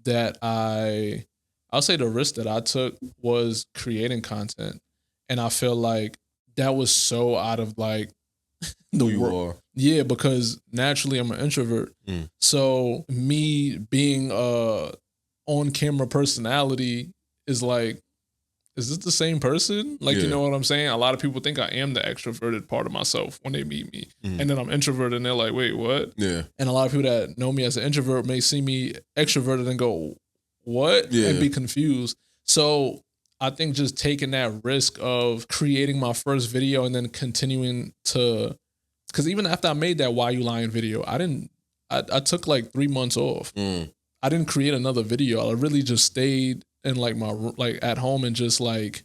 that I'll say the risk that I took was creating content. And I feel like that was so out of like Who you are. Yeah, because naturally I'm an introvert. So me being a on camera personality is like, is this the same person? Like, you know what I'm saying? A lot of people think I am the extroverted part of myself when they meet me. And then I'm introverted and they're like, wait, what? Yeah. And a lot of people that know me as an introvert may see me extroverted and go, what? Yeah. And be confused. So I think just taking that risk of creating my first video and then continuing to, because even after I made that Why You Lying video, I took like 3 months off. I didn't create another video. I really just stayed in like my, like at home and just like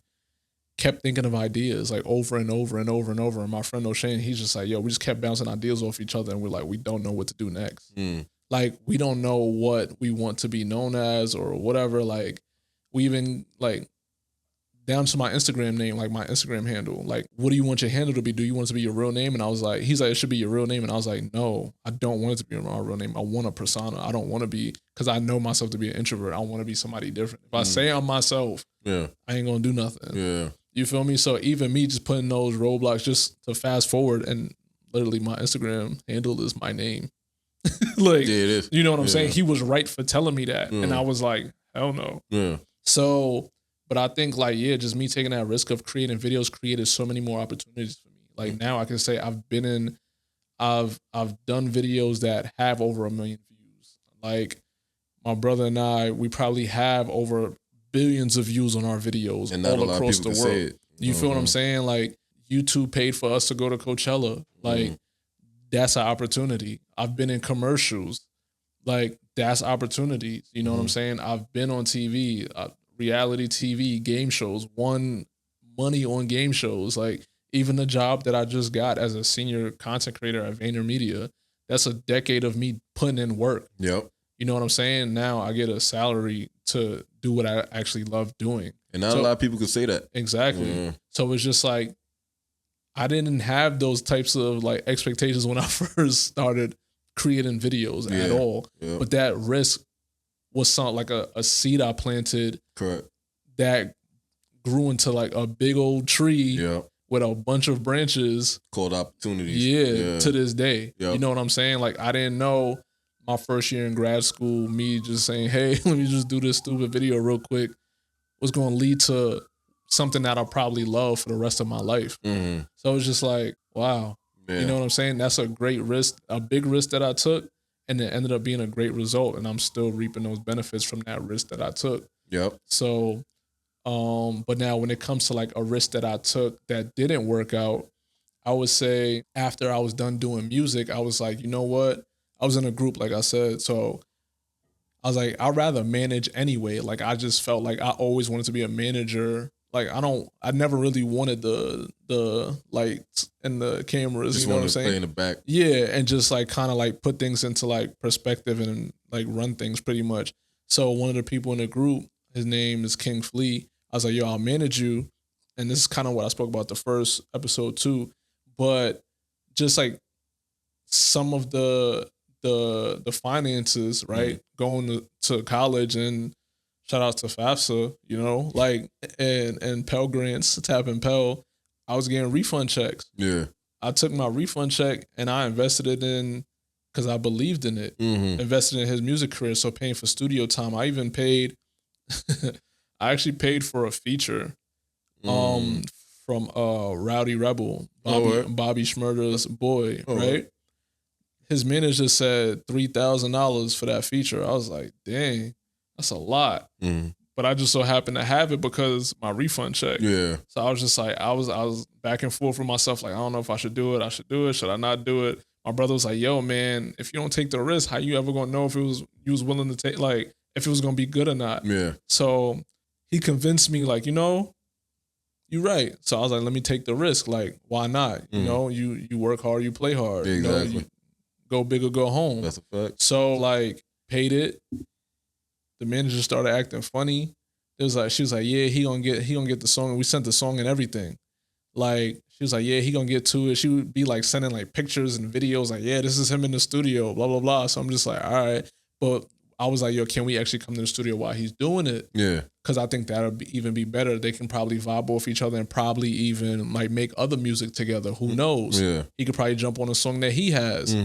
kept thinking of ideas like over and over and over and over. And my friend O'Shane, he's just like, yo, we just kept bouncing ideas off each other and we're like, we don't know what to do next. Like, we don't know what we want to be known as or whatever. Like, we even like down to my Instagram name, like my Instagram handle. Like, what do you want your handle to be? Do you want it to be your real name? And I was like, he's like, it should be your real name. And I was like, no, I don't want it to be my real name. I want a persona. I don't want to be, because I know myself to be an introvert. I want to be somebody different. If I say I'm myself, I ain't going to do nothing. Yeah. You feel me? So even me just putting those roadblocks just to fast forward, and literally my Instagram handle is my name. Like, yeah, it is. You know what I'm saying? He was right for telling me that. And I was like, hell no. Yeah. So, but I think like, yeah, just me taking that risk of creating videos created so many more opportunities for me. Like now I can say I've done videos that have over 1 million views. Like my brother and I, we probably have over billions of views on our videos and all across the world. You feel what I'm saying? Like YouTube paid for us to go to Coachella. Like that's an opportunity. I've been in commercials. Like that's opportunities. You know what I'm saying? I've been on TV, reality TV, game shows, won money on game shows. Like even the job that I just got as a senior content creator at VaynerMedia, that's a decade of me putting in work. Yep. You know what I'm saying? Now I get a salary to do what I actually love doing. And not a lot of people can say that. Exactly. So it's just like, I didn't have those types of like expectations when I first started creating videos at all. Yeah. But that risk was something like a seed I planted. Correct. That grew into like a big old tree with a bunch of branches. Called opportunities. Yeah. To this day. Yep. You know what I'm saying? Like I didn't know my first year in grad school, me just saying, hey, let me just do this stupid video real quick, was going to lead to something that I'll probably love for the rest of my life. So it's just like, wow. Yeah. You know what I'm saying? That's a great risk, a big risk that I took, and it ended up being a great result. And I'm still reaping those benefits from that risk that I took. Yep. So, but now when it comes to like a risk that I took that didn't work out, I would say after I was done doing music, I was like, you know what? I was in a group, like I said, so I was like, I'd rather manage anyway. Like, I just felt like I always wanted to be a manager. Like, I never really wanted the lights and the cameras, just you know what I'm saying? Play in the back. Yeah, and just like kind of like put things into like perspective and like run things pretty much. So one of the people in the group, his name is King Flea. I was like, yo, I'll manage you. And this is kind of what I spoke about the first episode too. But just like some of the finances, right? Going to college, and shout out to FAFSA, you know, like and Pell Grants, Tap and Pell, I was getting refund checks. Yeah. I took my refund check and I invested it in, because I believed in it, invested in his music career. So paying for studio time. I even paid, I actually paid for a feature from Rowdy Rebel, Bobby Shmurda's boy, right? His manager said $3,000 for that feature. I was like, dang, that's a lot. But I just so happened to have it because my refund check. Yeah. So I was just like, I was back and forth with myself. Like, I don't know if I should do it. I should do it. Should I not do it? My brother was like, yo, man, if you don't take the risk, how you ever gonna know if you was willing to take, like, if it was gonna be good or not? Yeah. So he convinced me, like, you know, you're right. So I was like, let me take the risk. Like, why not? You know, you work hard, you play hard. Exactly. You know, go big or go home. That's a fact. So like paid it. The manager started acting funny. It was like, she was like, yeah, he gonna get the song. And we sent the song and everything. Like she was like, yeah, he gonna get to it. She would be like sending like pictures and videos like, yeah, this is him in the studio, blah, blah, blah. So I'm just like, all right. But I was like, yo, can we actually come to the studio while he's doing it? Yeah. Because I think that'll even be better. They can probably vibe off each other and probably even like make other music together. Who knows? Yeah. He could probably jump on a song that he has.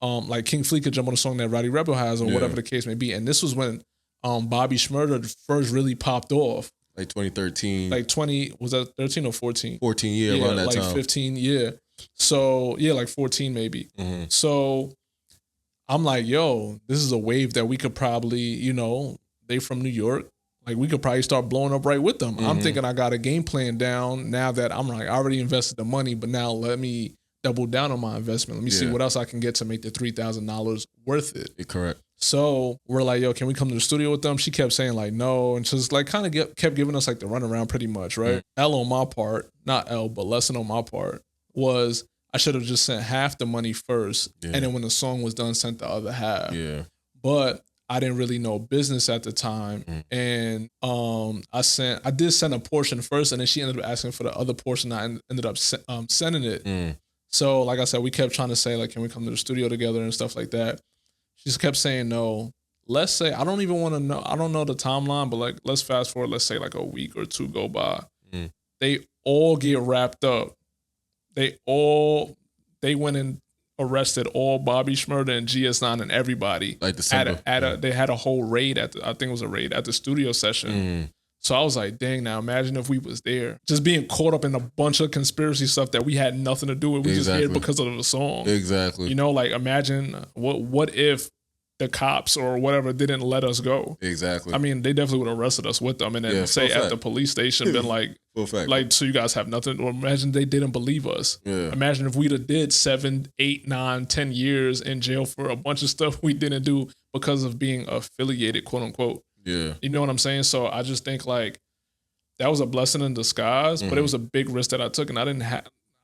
Like King Flea could jump on a song that Roddy Rebel has or whatever the case may be. And this was when Bobby Shmurda first really popped off. Like 2013. Like 20, was that 13 or 14? 14, yeah, around that like time. 15, yeah. So, yeah, like 14 maybe. So, I'm like, yo, this is a wave that we could probably, you know, they from New York. Like, we could probably start blowing up right with them. I'm thinking I got a game plan down now that I'm like, I already invested the money, but now let me double down on my investment. Let me see what else I can get to make the $3,000 worth it. You're correct. So we're like, yo, can we come to the studio with them? She kept saying like, no. And just like kind of kept giving us like the runaround pretty much, right? L on my part, not L, but lesson on my part was I should have just sent half the money first. And then when the song was done, sent the other half. Yeah. But I didn't really know business at the time. And I did send a portion first, and then she ended up asking for the other portion. I ended up sending it. So like I said, we kept trying to say like, can we come to the studio together and stuff like that. She just kept saying no. Let's say, I don't even want to know, I don't know the timeline, but like, let's fast forward, let's say like a week or two go by. They all get wrapped up. They went and arrested all Bobby Shmurda and GS9 and everybody. Like they had a whole raid I think it was a raid at the studio session. So I was like, dang, now imagine if we was there. Just being caught up in a bunch of conspiracy stuff that we had nothing to do with. We just heard because of the song. Exactly. You know, like imagine what if the cops or whatever didn't let us go. Exactly. I mean, they definitely would have arrested us with them and then say at the police station, been like, so you guys have nothing. Or imagine they didn't believe us. Yeah. Imagine if we'd have did 7, 8, 9, 10 years in jail for a bunch of stuff we didn't do because of being affiliated, quote unquote. Yeah. You know what I'm saying? So I just think like that was a blessing in disguise, but it was a big risk that I took, and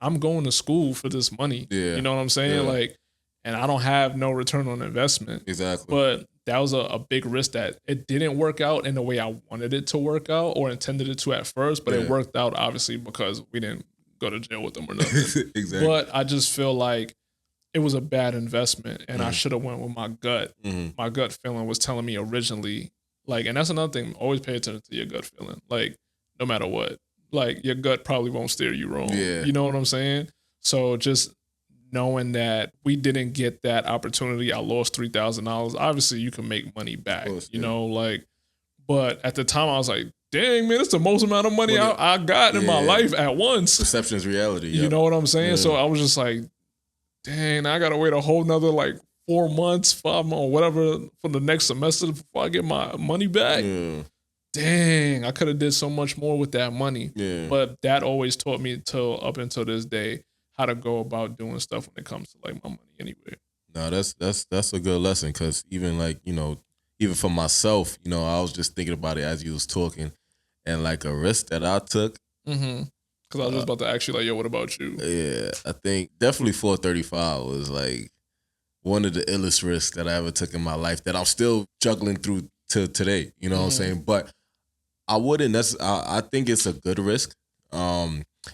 I'm going to school for this money. Yeah. You know what I'm saying? Yeah. Like, and I don't have no return on investment. Exactly. But that was a big risk that it didn't work out in the way I wanted it to work out or intended it to at first, but it worked out obviously because we didn't go to jail with them or nothing. Exactly. But I just feel like it was a bad investment, and I should have went with my gut. My gut feeling was telling me originally, like, and that's another thing, always pay attention to your gut feeling. Like, no matter what, like your gut probably won't steer you wrong. Yeah. You know what I'm saying? So just knowing that we didn't get that opportunity, I lost $3,000. Obviously, you can make money back, you know, like, but at the time I was like, dang, man, it's the most amount of money I got in my life at once. Perception is reality. You know what I'm saying? Yeah. So I was just like, dang, I got to wait a whole nother like 4 months, 5 months, whatever for the next semester before I get my money back. Yeah. Dang, I could have did so much more with that money. Yeah. But that always taught me up until this day how to go about doing stuff when it comes to like my money anyway. No, that's a good lesson, because even like, you know, even for myself, you know, I was just thinking about it as you was talking, and like a risk that I took. Because I was just about to ask you like, yo, what about you? Yeah, I think definitely 435 was like one of the illest risks that I ever took in my life that I'm still juggling through to today. You know what I'm saying? But I wouldn't. I think it's a good risk.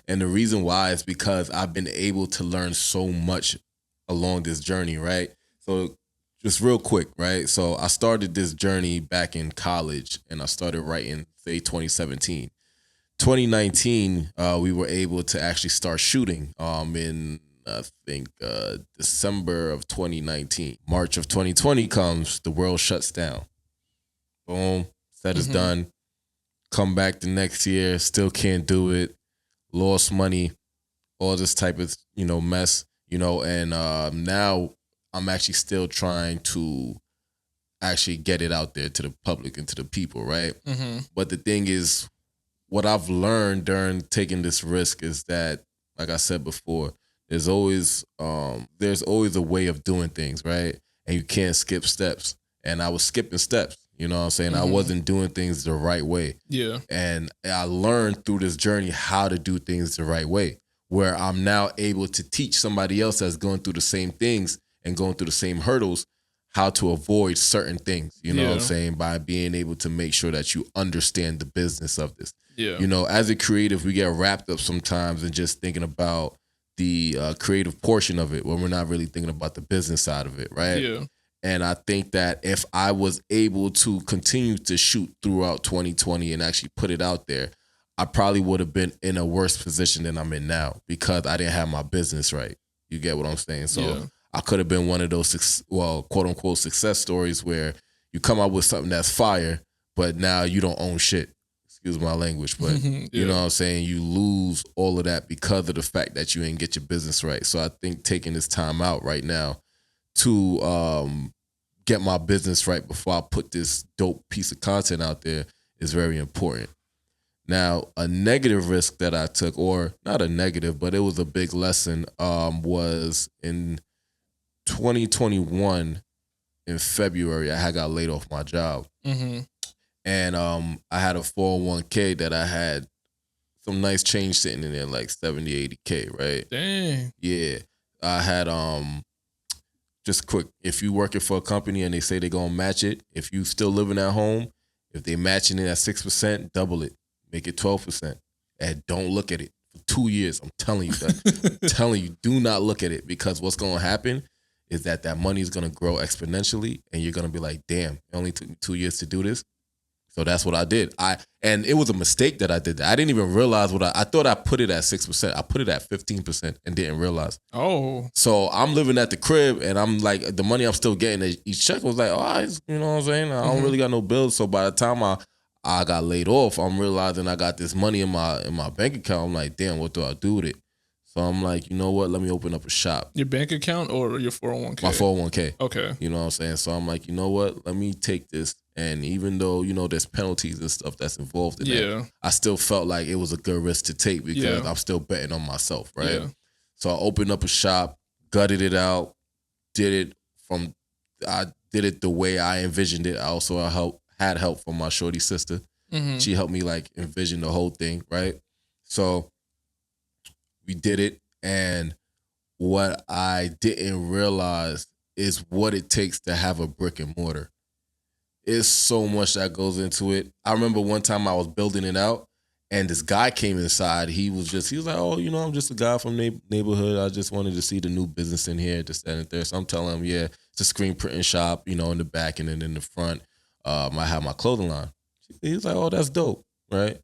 And the reason why is because I've been able to learn so much along this journey, right? So just real quick, right? So I started this journey back in college, and I started writing, say, 2017. 2019, we were able to actually start shooting in, I think, December of 2019. March of 2020 comes, the world shuts down. Boom, said it's done. Come back the next year, still can't do it. Lost money, all this type of, you know, mess, you know, and now I'm actually still trying to actually get it out there to the public and to the people, right? But the thing is, what I've learned during taking this risk is that, like I said before, there's always a way of doing things, right? And you can't skip steps. And I was skipping steps. You know what I'm saying? I wasn't doing things the right way. Yeah. And I learned through this journey how to do things the right way, where I'm now able to teach somebody else that's going through the same things and going through the same hurdles how to avoid certain things. You know what I'm saying? By being able to make sure that you understand the business of this. Yeah. You know, as a creative, we get wrapped up sometimes in just thinking about the creative portion of it when we're not really thinking about the business side of it, right? Yeah. And I think that if I was able to continue to shoot throughout 2020 and actually put it out there, I probably would have been in a worse position than I'm in now because I didn't have my business right. You get what I'm saying? So I could have been one of those, quote unquote, success stories where you come out with something that's fire, but now you don't own shit. Excuse my language, but you know what I'm saying? You lose all of that because of the fact that you didn't get your business right. So I think taking this time out right now to get my business right before I put this dope piece of content out there is very important. Now, a negative risk that I took, or not a negative, but it was a big lesson, was in 2021 in February, I had got laid off my job. And I had a 401k that I had some nice change sitting in there, like 70, 80K, right? Dang. Yeah. I had, just quick, if you working for a company and they say they're going to match it, if you still living at home, if they matching it at 6%, double it. Make it 12%. And don't look at it for 2 years. I'm telling you that. I'm telling you, do not look at it, because what's going to happen is that money is going to grow exponentially and you're going to be like, damn, it only took me 2 years to do this. So that's what I did. And it was a mistake that I did that. I didn't even realize I thought I put it at 6%. I put it at 15% and didn't realize. Oh. So I'm living at the crib and I'm like, the money I'm still getting each check was like, you know what I'm saying? I don't really got no bills. So by the time I got laid off, I'm realizing I got this money in my bank account. I'm like, damn, what do I do with it? So I'm like, you know what? Let me open up a shop. Your bank account or your 401k? My 401k. Okay. You know what I'm saying? So I'm like, you know what? Let me take this. And even though, there's penalties and stuff that's involved in that, I still felt like it was a good risk to take because I'm still betting on myself, right? Yeah. So I opened up a shop, gutted it out, did it the way I envisioned it. I also had help from my shorty sister. She helped me like envision the whole thing, right? So we did it, and what I didn't realize is what it takes to have a brick and mortar. It's so much that goes into it. I remember one time I was building it out, and this guy came inside. He was like, oh, I'm just a guy from neighborhood. I just wanted to see the new business in here, this, that, and there. So I'm telling him, yeah, it's a screen printing shop, in the back, and then in the front, I have my clothing line. He was like, oh, that's dope, right?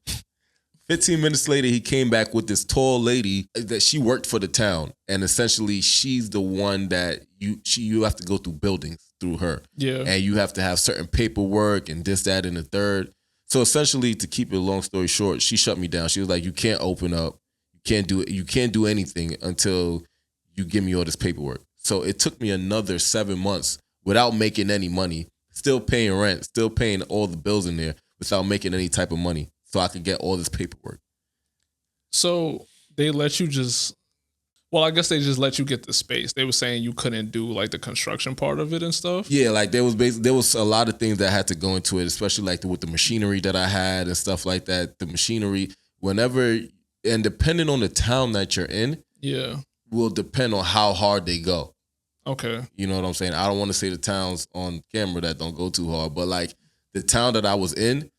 15 minutes later, he came back with this tall lady that she worked for the town. And essentially, she's the one that you have to go through buildings through her. Yeah. And you have to have certain paperwork and this, that, and the third. So essentially, to keep it a long story short, she shut me down. She was like, you can't open up. You can't do anything until you give me all this paperwork. So it took me another 7 months without making any money, still paying rent, still paying all the bills in there without making any type of money, so I could get all this paperwork. So they let you I guess they just let you get the space. They were saying you couldn't do like the construction part of it and stuff. Yeah, like there was a lot of things that had to go into it, especially like with the machinery that I had and stuff like that. The machinery, and depending on the town that you're in, will depend on how hard they go. Okay. You know what I'm saying? I don't want to say the towns on camera that don't go too hard, but like the town that I was in,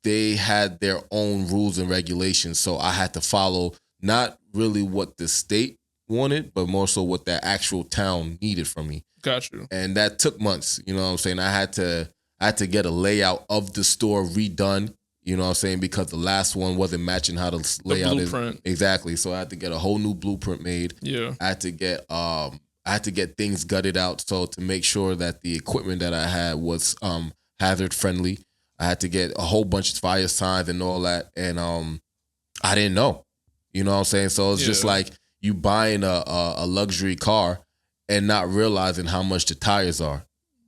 they had their own rules and regulations. So I had to follow not really what the state wanted, but more so what that actual town needed from me. Got you. And that took months. You know what I'm saying? I had to get a layout of the store redone. You know what I'm saying? Because the last one wasn't matching how the layout is. Exactly. So I had to get a whole new blueprint made. Yeah. I had to get things gutted out. So to make sure that the equipment that I had was hazard friendly. I had to get a whole bunch of fire signs and all that. And I didn't know. You know what I'm saying? So it's just like you buying a luxury car and not realizing how much the tires are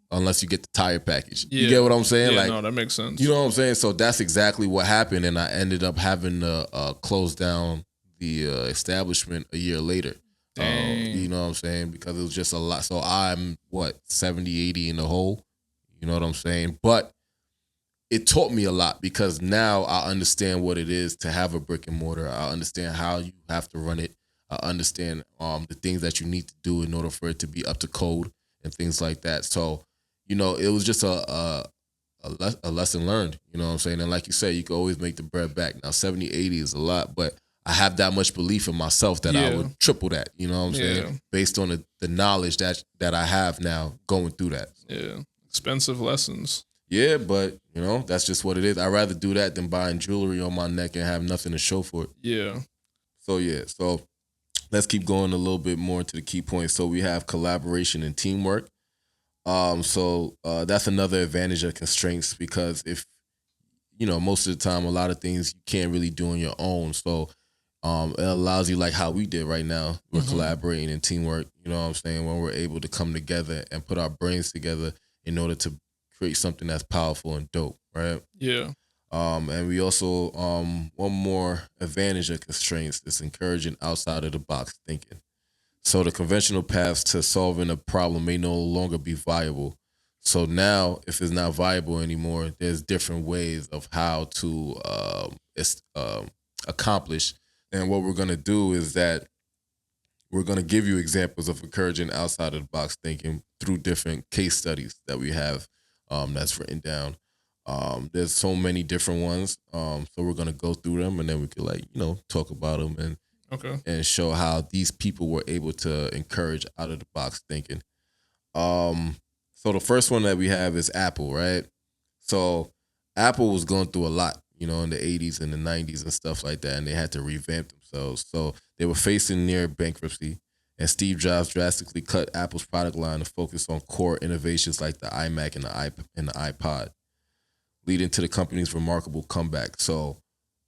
unless you get the tire package. Yeah. You get what I'm saying? Yeah, no, that makes sense. You know what I'm saying? So that's exactly what happened. And I ended up having to close down the establishment a year later. You know what I'm saying? Because it was just a lot. So I'm 70, 80 in the hole. You know what I'm saying? But it taught me a lot because now I understand what it is to have a brick and mortar. I understand how you have to run it. I understand the things that you need to do in order for it to be up to code and things like that. So, it was just a lesson learned. You know what I'm saying? And like you said, you can always make the bread back. Now, 70, 80 is a lot, but I have that much belief in myself that I would triple that. You know what I'm saying? Based on the knowledge that I have now going through that. Yeah, expensive lessons. Yeah, but you know that's just what it is. I'd rather do that than buying jewelry on my neck and have nothing to show for it. Yeah. So let's keep going a little bit more into the key points. So we have collaboration and teamwork. That's another advantage of constraints because if most of the time a lot of things you can't really do on your own. So it allows you, like how we did right now, we're collaborating in teamwork. You know what I'm saying? When we're able to come together and put our brains together in order to create something that's powerful and dope, right? Yeah. And we also, one more advantage of constraints is encouraging outside of the box thinking. So the conventional paths to solving a problem may no longer be viable. So now, if it's not viable anymore, there's different ways of how to accomplish. And what we're going to do is that we're going to give you examples of encouraging outside of the box thinking through different case studies that we have that's written down. There's so many different ones. So we're going to go through them and then we could talk about them and show how these people were able to encourage out of the box thinking. So the first one that we have is Apple, right? So Apple was going through a lot, in the 80s and the 90s and stuff like that, and they had to revamp themselves. So they were facing near bankruptcy, and Steve Jobs drastically cut Apple's product line to focus on core innovations like the iMac and the iPod, leading to the company's remarkable comeback. So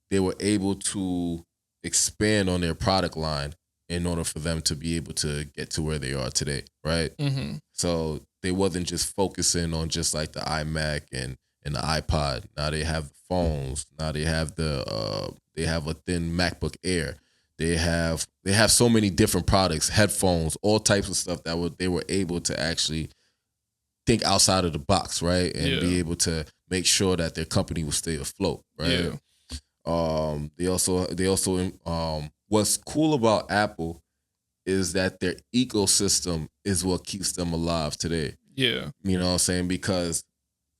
they were able to expand on their product line in order for them to be able to get to where they are today, right? Mm-hmm. So they wasn't just focusing on just like the iMac and the iPod. Now they have the phones. Now they have they have a thin MacBook Air. They have so many different products, headphones, all types of stuff that they were able to actually think outside of the box, right? And be able to make sure that their company will stay afloat, right? Yeah. They also what's cool about Apple is that their ecosystem is what keeps them alive today. Yeah. You know what I'm saying? Because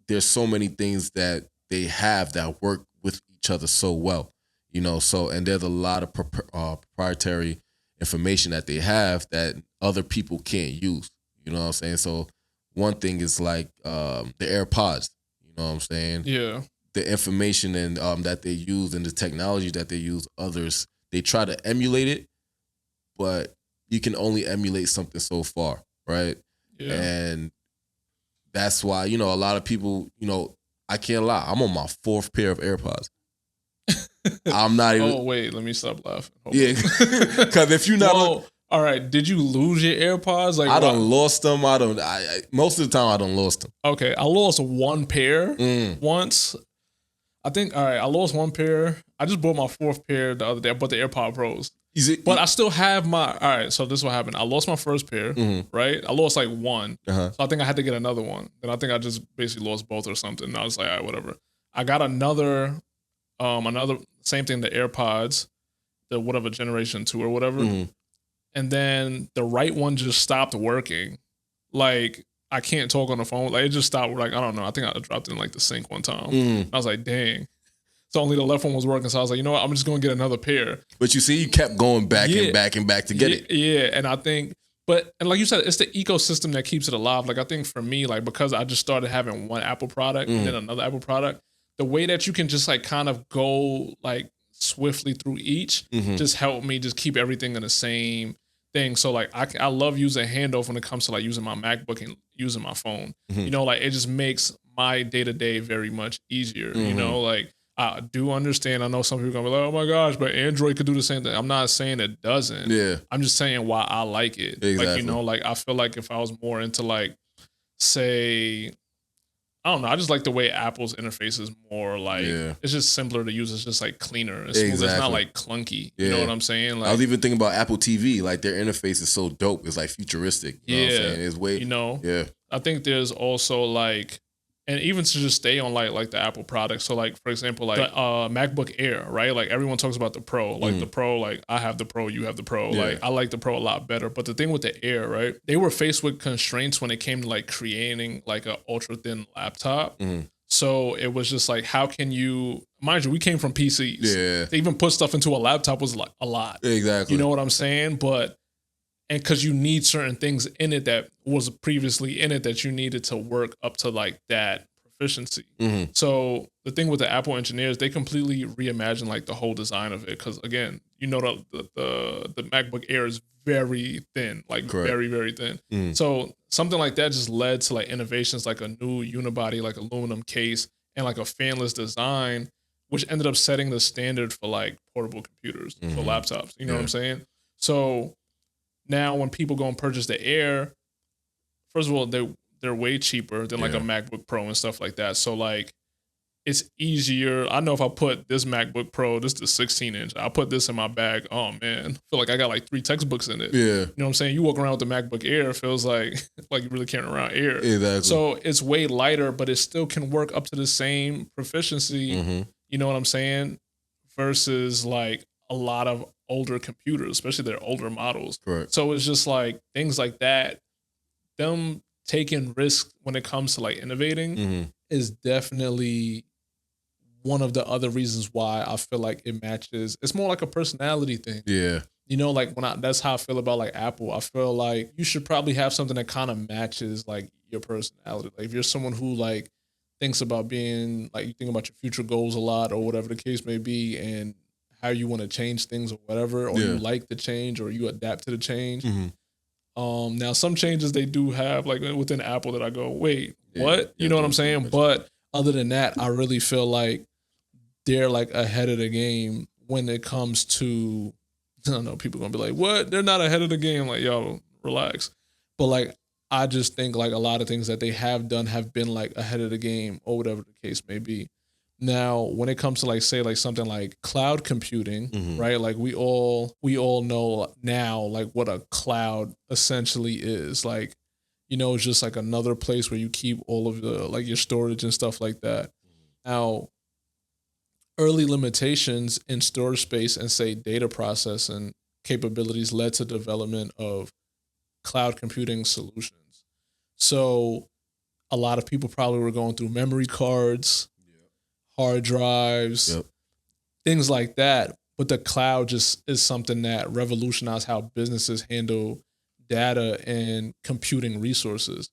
there's so many things that they have that work with each other so well, and there's a lot of proprietary information that they have that other people can't use. You know what I'm saying? So one thing is like the AirPods, you know what I'm saying? Yeah. The information and that they use and the technology that they use, others, they try to emulate it, but you can only emulate something so far, right? Yeah. And that's why, a lot of people, I can't lie, I'm on my 4th pair of AirPods. I'm not even. Oh, wait, let me stop laughing. Yeah, because if you're not all right, did you lose your AirPods? Like I done lost them. Most of the time I done lost them. Okay, I lost one pair once. I think, all right, I lost one pair. I just bought my 4th pair the other day. I bought the AirPod Pros. But I still have all right, so this is what happened. I lost my first pair, right? I lost like one. So I think I had to get another one. Then I think I just basically lost both or something. And I was like, all right, whatever. I got another, same thing, the AirPods, the whatever generation 2 or whatever. And then the right one just stopped working. Like, I can't talk on the phone. Like, it just stopped. Like, I don't know. I think I dropped it in like the sink one time. I was like, dang. So only the left one was working. So I was like, you know what? I'm just going to get another pair. But you see, you kept going back and back and back to get it. Yeah. And I think, and like you said, it's the ecosystem that keeps it alive. Like, I think for me, like, because I just started having one Apple product and then another Apple product, the way that you can just like kind of go like swiftly through each just helped me just keep everything in the same thing. So like I love using handoff when it comes to like using my MacBook and using my phone. Like it just makes my day-to-day very much easier. Like I do understand. I know some people are gonna be like, oh my gosh, but Android could do the same thing. I'm not saying it doesn't. Yeah. I'm just saying why I like it. Exactly. Like, like I feel like if I was more into like, say, I don't know. I just like the way Apple's interface is more like, it's just simpler to use. It's just like cleaner. It's smooth. It's not like clunky. You know what I'm saying? Like, I was even thinking about Apple TV. Like their interface is so dope. It's like futuristic. You know what I'm saying? It's way, I think there's also like, and even to just stay on like the Apple products. So like, for example, like the MacBook Air, right? Like everyone talks about the Pro, like the Pro, like I have the Pro, you have the Pro. Like I like the Pro a lot better. But the thing with the Air, right? They were faced with constraints when it came to like creating like an ultra thin laptop. So it was just like, how can you, mind you, we came from PCs. Yeah. To even put stuff into a laptop was like a lot. Exactly. You know what I'm saying? But, and because you need certain things in it that was previously in it that you needed to work up to like that proficiency. Mm-hmm. So the thing with the Apple engineers, they completely reimagined like the whole design of it. Because again, you know, the MacBook Air is very thin, like Correct. very, very thin. Mm. So something like that just led to like innovations like a new unibody, like aluminum case and like a fanless design, which ended up setting the standard for like portable computers, for laptops. You know what I'm saying? So now when people go and purchase the Air, first of all, they're way cheaper than like a MacBook Pro and stuff like that. So like it's easier. I know if I put this MacBook Pro, this is the 16-inch, I put this in my bag, oh man, I feel like I got like 3 textbooks in it. Yeah. You know what I'm saying? You walk around with the MacBook Air, it feels like you really carrying around air. Exactly. So it's way lighter, but it still can work up to the same proficiency, you know what I'm saying? Versus like a lot of older computers, especially their older models. Correct. So it's just like things like that, them taking risks when it comes to like innovating is definitely one of the other reasons why I feel like it matches. It's more like a personality thing. Yeah. You know, like that's how I feel about like Apple. I feel like you should probably have something that kind of matches like your personality. Like if you're someone who like thinks about being like, you think about your future goals a lot or whatever the case may be, and how you want to change things or whatever, or you like the change or you adapt to the change. Now some changes they do have like within Apple that I go, wait, what? You know what I'm saying? But other than that, I really feel like they're like ahead of the game when it comes to, I don't know, people gonna be like, what? They're not ahead of the game. Like, yo, relax. But like, I just think like a lot of things that they have done have been like ahead of the game or whatever the case may be. Now, when it comes to like, say like something like cloud computing, right? Like we all know now like what a cloud essentially is. Like, you know, it's just like another place where you keep all of the like your storage and stuff like that. Now, early limitations in storage space and say data processing capabilities led to development of cloud computing solutions. So a lot of people probably were going through memory cards, hard drives, things like that. But the cloud just is something that revolutionized how businesses handle data and computing resources.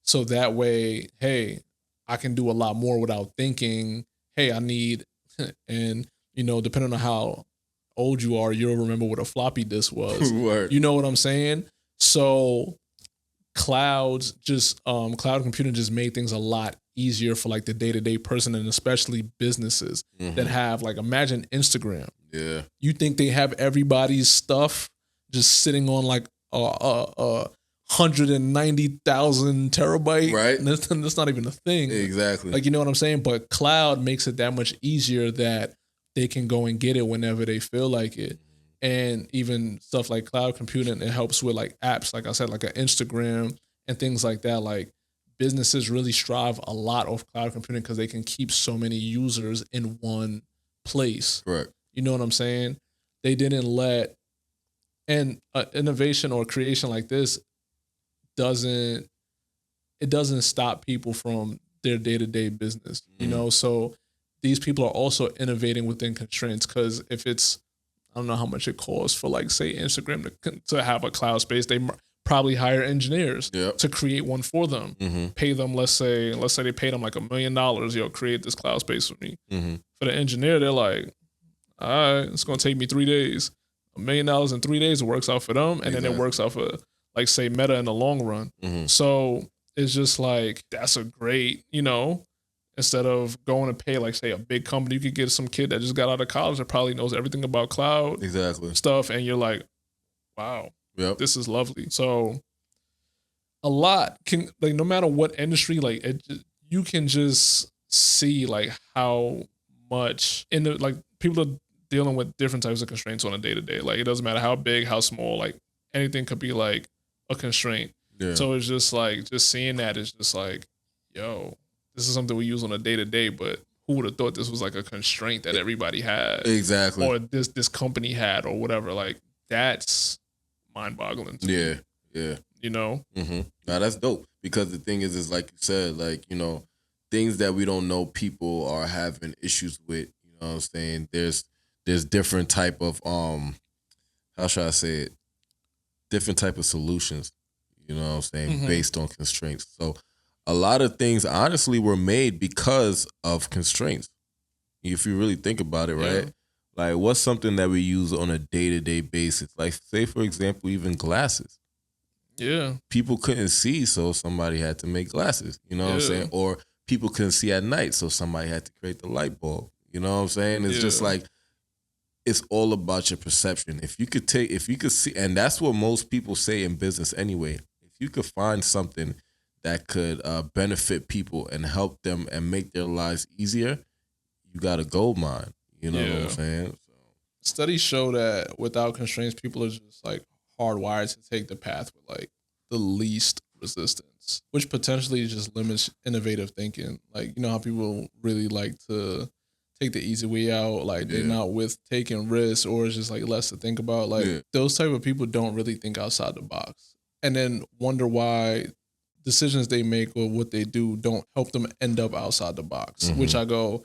So that way, hey, I can do a lot more without thinking, hey, I need, and, you know, depending on how old you are, you'll remember what a floppy disk was. You know what I'm saying? So cloud computing just made things a lot easier for like the day-to-day person, and especially businesses that have like, imagine Instagram. Yeah. You think they have everybody's stuff just sitting on like 190,000 terabyte, right? And that's not even a thing. Exactly. Like, you know what I'm saying? But cloud makes it that much easier that they can go and get it whenever they feel like it. And even stuff like cloud computing, it helps with like apps, like I said, like an Instagram and things like that. Like businesses really strive a lot off cloud computing because they can keep so many users in one place. Correct. You know what I'm saying? They didn't let, and innovation or creation like this doesn't stop people from their day-to-day business, you know? So these people are also innovating within constraints, because if it's, I don't know how much it costs for like, say, Instagram to have a cloud space, they probably hire engineers to create one for them, pay them, let's say they paid them like $1 million, yo, create this cloud space for me. For the engineer, they're like, all right, it's going to take me 3 days. $1 million in 3 days, it works out for them. And then it works out for, like, say, Meta in the long run. So it's just like, that's a great, you know, instead of going to pay, like, say, a big company, you could get some kid that just got out of college that probably knows everything about cloud stuff. And you're like, wow, this is lovely. So a lot can, like, no matter what industry, like, you can just see, like, how much in the, like, people are dealing with different types of constraints on a day-to-day. Like, it doesn't matter how big, how small, like, anything could be like a constraint. So it's just like, just seeing that is just like, yo, this is something we use on a day-to-day, but who would have thought this was like a constraint that everybody had? Exactly. Or this company had or whatever. Like, that's mind-boggling to me. Yeah. You know? Now that's dope, because the thing is like you said, like, you know, things that we don't know people are having issues with. You know what I'm saying? There's different type of how should I say it? Different type of solutions. You know what I'm saying? Based on constraints. So a lot of things honestly were made because of constraints. If you really think about it, right? Yeah. Like, what's something that we use on a day-to-day basis? Like, say, for example, even glasses. Yeah. People couldn't see, so somebody had to make glasses. You know what I'm saying? Or people couldn't see at night, so somebody had to create the light bulb. You know what I'm saying? It's just like, it's all about your perception. If you could see, and that's what most people say in business anyway. If you could find something that could benefit people and help them and make their lives easier, you got a gold mine. You know what I'm saying? So. Studies show that without constraints, people are just like hardwired to take the path with like the least resistance, which potentially just limits innovative thinking. Like, you know how people really like to take the easy way out, like they're not with taking risks, or it's just like less to think about. Like those type of people don't really think outside the box, and then wonder why decisions they make or what they do don't help them end up outside the box. Which I go,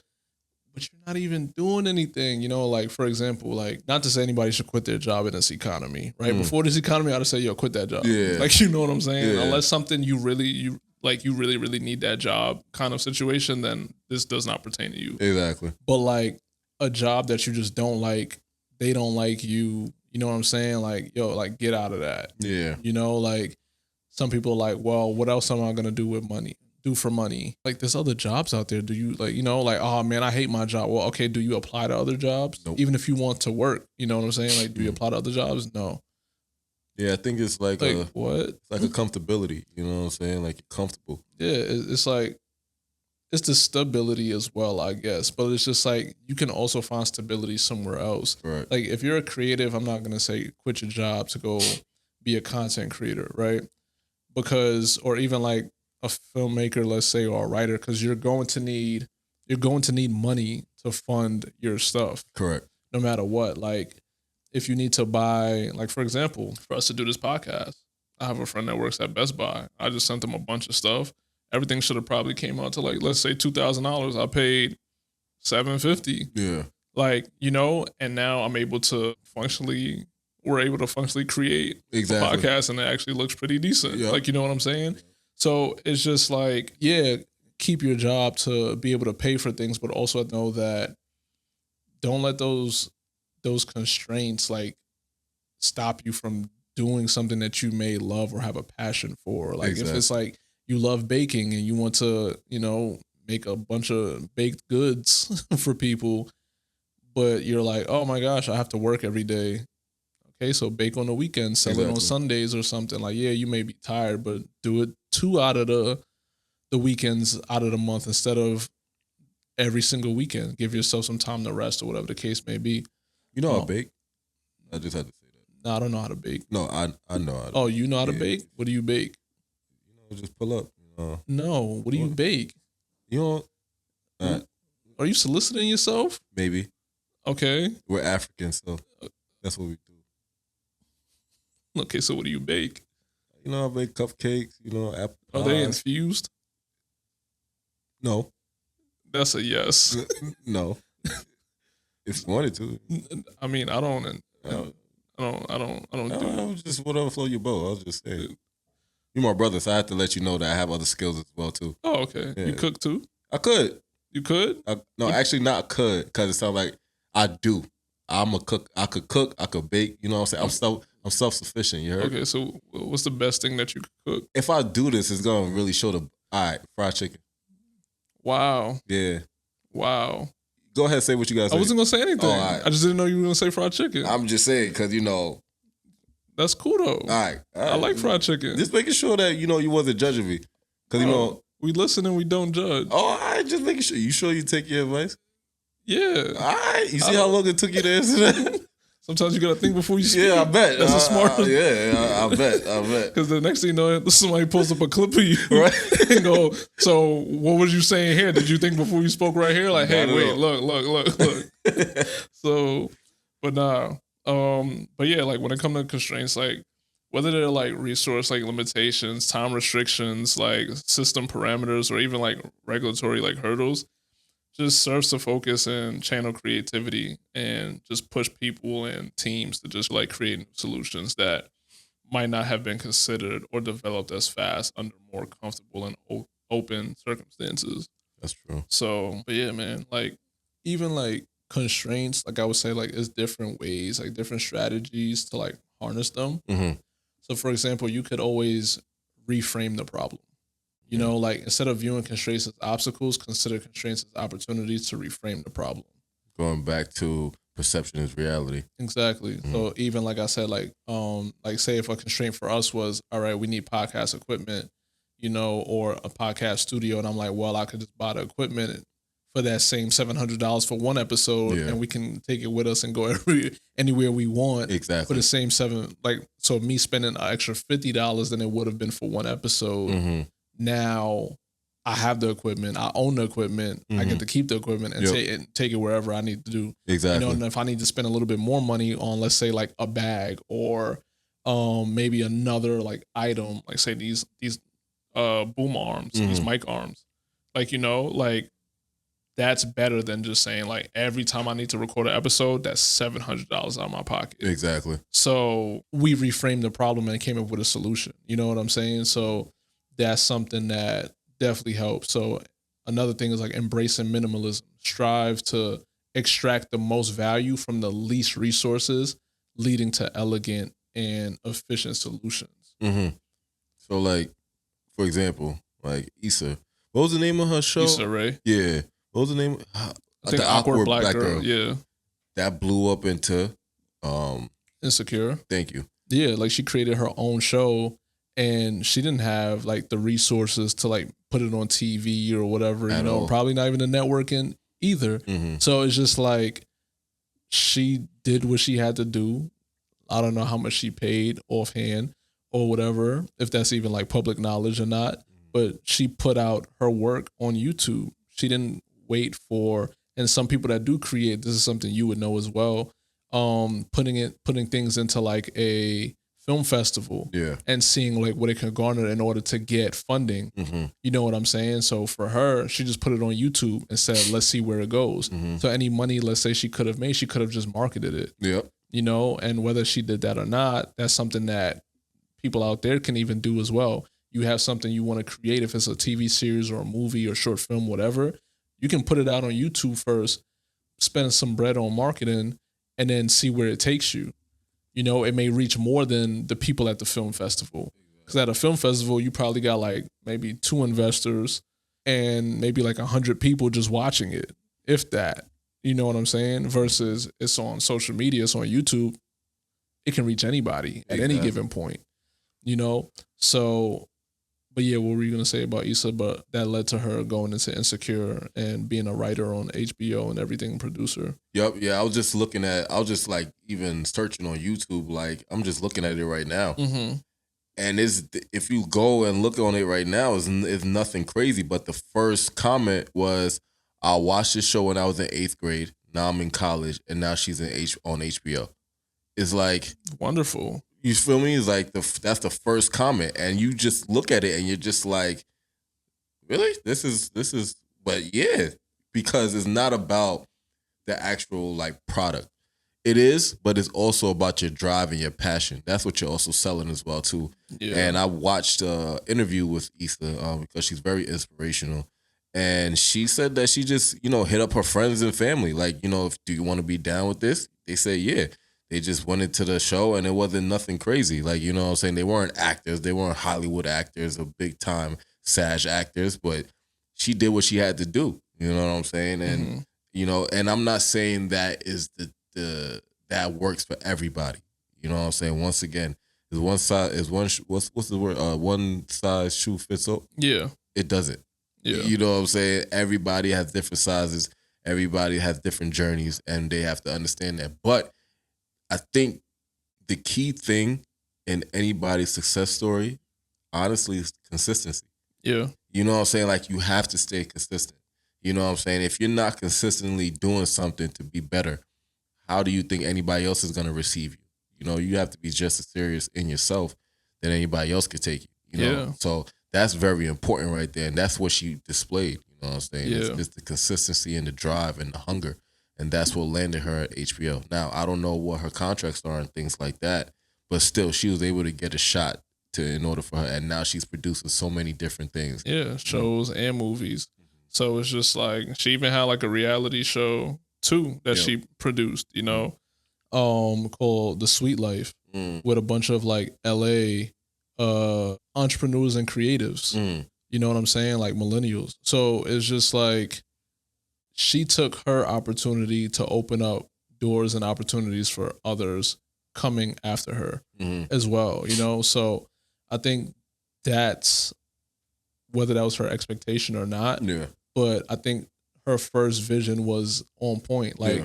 but you're not even doing anything, you know, like, for example, like, not to say anybody should quit their job in this economy, right? Before this economy, I'd have said, yo, quit that job. Like, you know what I'm saying? Unless something you really need that job kind of situation, then this does not pertain to you. Exactly. But like a job that you just don't like, they don't like you, you know what I'm saying? Like, yo, like, get out of that. Yeah. You know, like, some people are like, well, what else am I going to do for money? Like, there's other jobs out there. Do you, like, you know, like, oh man, I hate my job. Well, okay, do you apply to other jobs? Nope. Even if you want to work, you know what I'm saying? Like, do you apply to other jobs? No. Yeah, I think it's like what? It's like a comfortability. You know what I'm saying? Like, you're comfortable. Yeah, it's like, it's the stability as well, I guess. But it's just like, you can also find stability somewhere else. Right. Like, if you're a creative, I'm not going to say quit your job to go be a content creator, right? Because, or even like a filmmaker, let's say, or a writer, because you're going to need money to fund your stuff. Correct. No matter what. Like, if you need to buy, like, for example, for us to do this podcast, I have a friend that works at Best Buy. I just sent them a bunch of stuff. Everything should have probably came out to, like, let's say $2,000. I paid $750. Yeah. Like, you know, and now we're able to functionally create a podcast, and it actually looks pretty decent. Yep. Like, you know what I'm saying? So it's just like, yeah, keep your job to be able to pay for things, but also know that don't let those constraints like stop you from doing something that you may love or have a passion for. Like, if it's like you love baking and you want to, you know, make a bunch of baked goods for people, but you're like, oh my gosh, I have to work every day. Okay, so bake on the weekends, sell it on Sundays or something. Like, yeah, you may be tired, but do it 2 out of the weekends out of the month instead of every single weekend. Give yourself some time to rest or whatever the case may be. You know how to bake? I just had to say that. No, I don't know how to bake. No, I know how to. Oh, you know how to bake? What do you bake? You know, just pull up. No, what do you bake? You know, are you soliciting yourself? Maybe. Okay. We're African, so that's what we do. Okay, so what do you bake? You know, I make cupcakes, you know, apple pies. Are they infused? No. That's a yes. No. If you wanted to. I mean, I don't do. Just whatever flow your boat. I was just saying. You're my brother, so I have to let you know that I have other skills as well too. Oh, okay. Yeah. You cook too? I could. You could? Actually not could, because it sounds like I do. I'm a cook. I could cook. I could bake. You know what I'm saying? I'm self-sufficient. You heard? Okay, so what's the best thing that you could cook? If I do this, it's gonna really show all right, fried chicken. Wow. Yeah. Wow. Go ahead, say what you guys say. I wasn't gonna say anything. Oh, right. I just didn't know you were gonna say fried chicken. I'm just saying, because, you know. That's cool though. All right. I like fried chicken. Just making sure that, you know, you wasn't judging me. Because, you know. We listen and we don't judge. Oh, all right. Just making sure. You sure you take your advice? Yeah. All right. You see how long it took you to answer that? Sometimes you gotta think before you speak. Yeah, I bet. That's a smart. Yeah, I bet. Because the next thing you know, somebody posts up a clip of you, right? And go, so what was you saying here? Did you think before you spoke right here? Like, hey, wait, look. So, but nah. But yeah, like when it comes to constraints, like whether they're like resource like limitations, time restrictions, like system parameters, or even like regulatory like hurdles, just serves to focus and channel creativity and just push people and teams to just like create new solutions that might not have been considered or developed as fast under more comfortable and open circumstances. That's true. So, but yeah, man, like even like constraints, like I would say, like it's different ways, like different strategies to like harness them. Mm-hmm. So, for example, you could always reframe the problem. You know, like instead of viewing constraints as obstacles, consider constraints as opportunities to reframe the problem. Going back to perception is reality. Exactly. Mm-hmm. So even like I said, like say if a constraint for us was, all right, we need podcast equipment, you know, or a podcast studio, and I'm like, well, I could just buy the equipment for that same $700 for one episode, and we can take it with us and go anywhere we want. Exactly. For the same so me spending an extra $50 than it would have been for one episode. Mm-hmm. Now I have the equipment, I own the equipment, I get to keep the equipment and take it wherever I need to do. Exactly. You know, and if I need to spend a little bit more money on, let's say, like a bag or maybe another like item, like say these boom arms, these mic arms, like, you know, like that's better than just saying like every time I need to record an episode, that's $700 out of my pocket. Exactly. So we reframed the problem and came up with a solution. You know what I'm saying? So that's something that definitely helps. So another thing is like embracing minimalism. Strive to extract the most value from the least resources, leading to elegant and efficient solutions. Mm-hmm. So like, for example, like Issa. What was the name of her show? Issa Rae. Yeah. What was the name? I think the Awkward Black Girl. Yeah. That blew up into Insecure. Thank you. Yeah, like she created her own show and she didn't have like the resources to like put it on TV or whatever, you know, probably not even the networking either. Mm-hmm. So it's just like she did what she had to do. I don't know how much she paid offhand or whatever, if that's even like public knowledge or not, but she put out her work on YouTube. She didn't wait for, and some people that do create, this is something you would know as well, putting things into like a film festival and seeing like what it can garner in order to get funding. Mm-hmm. You know what I'm saying? So for her, she just put it on YouTube and said, let's see where it goes. Mm-hmm. So any money, let's say she could have made, she could have just marketed it. Yep. You know, and whether she did that or not, that's something that people out there can even do as well. You have something you want to create, if it's a TV series or a movie or short film, whatever, you can put it out on YouTube first, spend some bread on marketing, and then see where it takes you. You know, it may reach more than the people at the film festival. Because at a film festival, you probably got like maybe 2 investors and maybe like 100 people just watching it, if that. You know what I'm saying? Versus it's on social media, it's on YouTube. It can reach anybody at any given point. You know? So, but yeah, what were you going to say about Issa? But that led to her going into Insecure and being a writer on HBO and everything, producer. Yep. Yeah, I was just like even searching on YouTube, like I'm just looking at it right now. Mm-hmm. And if you go and look on it right now, it's nothing crazy. But the first comment was, I watched this show when I was in 8th grade. Now I'm in college, and now she's on HBO. It's like wonderful. You feel me? It's like that's the first comment, and you just look at it, and you're just like, really? This is. But yeah, because it's not about the actual like product. It is, but it's also about your drive and your passion. That's what you're also selling as well too. Yeah. And I watched an interview with Issa because she's very inspirational. And she said that she just, hit up her friends and family. Like, do you want to be down with this? They say, yeah. They just went into the show and it wasn't nothing crazy. Like, you know what I'm saying? They weren't actors. They weren't Hollywood actors or big time SAG actors, but she did what she had to do. You know what I'm saying? And, and I'm not saying that is that works for everybody. You know what I'm saying? Once again, one size shoe fits all? Yeah. It doesn't. Yeah. You know what I'm saying? Everybody has different sizes. Everybody has different journeys, and they have to understand that. But I think the key thing in anybody's success story, honestly, is consistency. Yeah. You know what I'm saying? Like, you have to stay consistent. You know what I'm saying? If you're not consistently doing something to be better, how do you think anybody else is going to receive you? You have to be just as serious in yourself then anybody else could take you. You know, Yeah. so that's very important right there, and that's what she displayed. You know what I'm saying? Yeah. It's the consistency and the drive and the hunger, and that's what landed her at HBO. Now I don't know what her contracts are and things like that, but still, she was able to get a shot in order for her, and now she's producing so many different things. Yeah, shows and movies. So it's just like she even had like a reality show too that she produced, you know, called The Sweet Life with a bunch of like LA entrepreneurs and creatives. You know what I'm saying? Like millennials. So it's just like she took her opportunity to open up doors and opportunities for others coming after her as well, you know? So I think that's whether that was her expectation or not. Yeah. But I think her first vision was on point. Like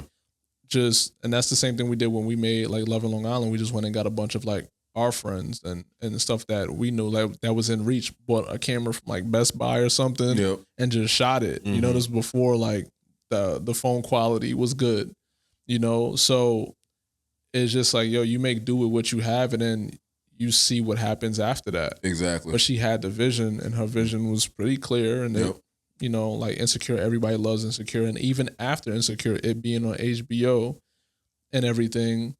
and that's the same thing we did when we made like Love in Long Island. We just went and got a bunch of like our friends and stuff that we knew that was in reach, bought a camera from like Best Buy or something and just shot it. You know, this was before like the phone quality was good, you know? So it's just like, yo, you make do with what you have and then you see what happens after that. Exactly. But she had the vision and her vision was pretty clear and you know, like Insecure, everybody loves Insecure. And even after Insecure, it being on HBO and everything,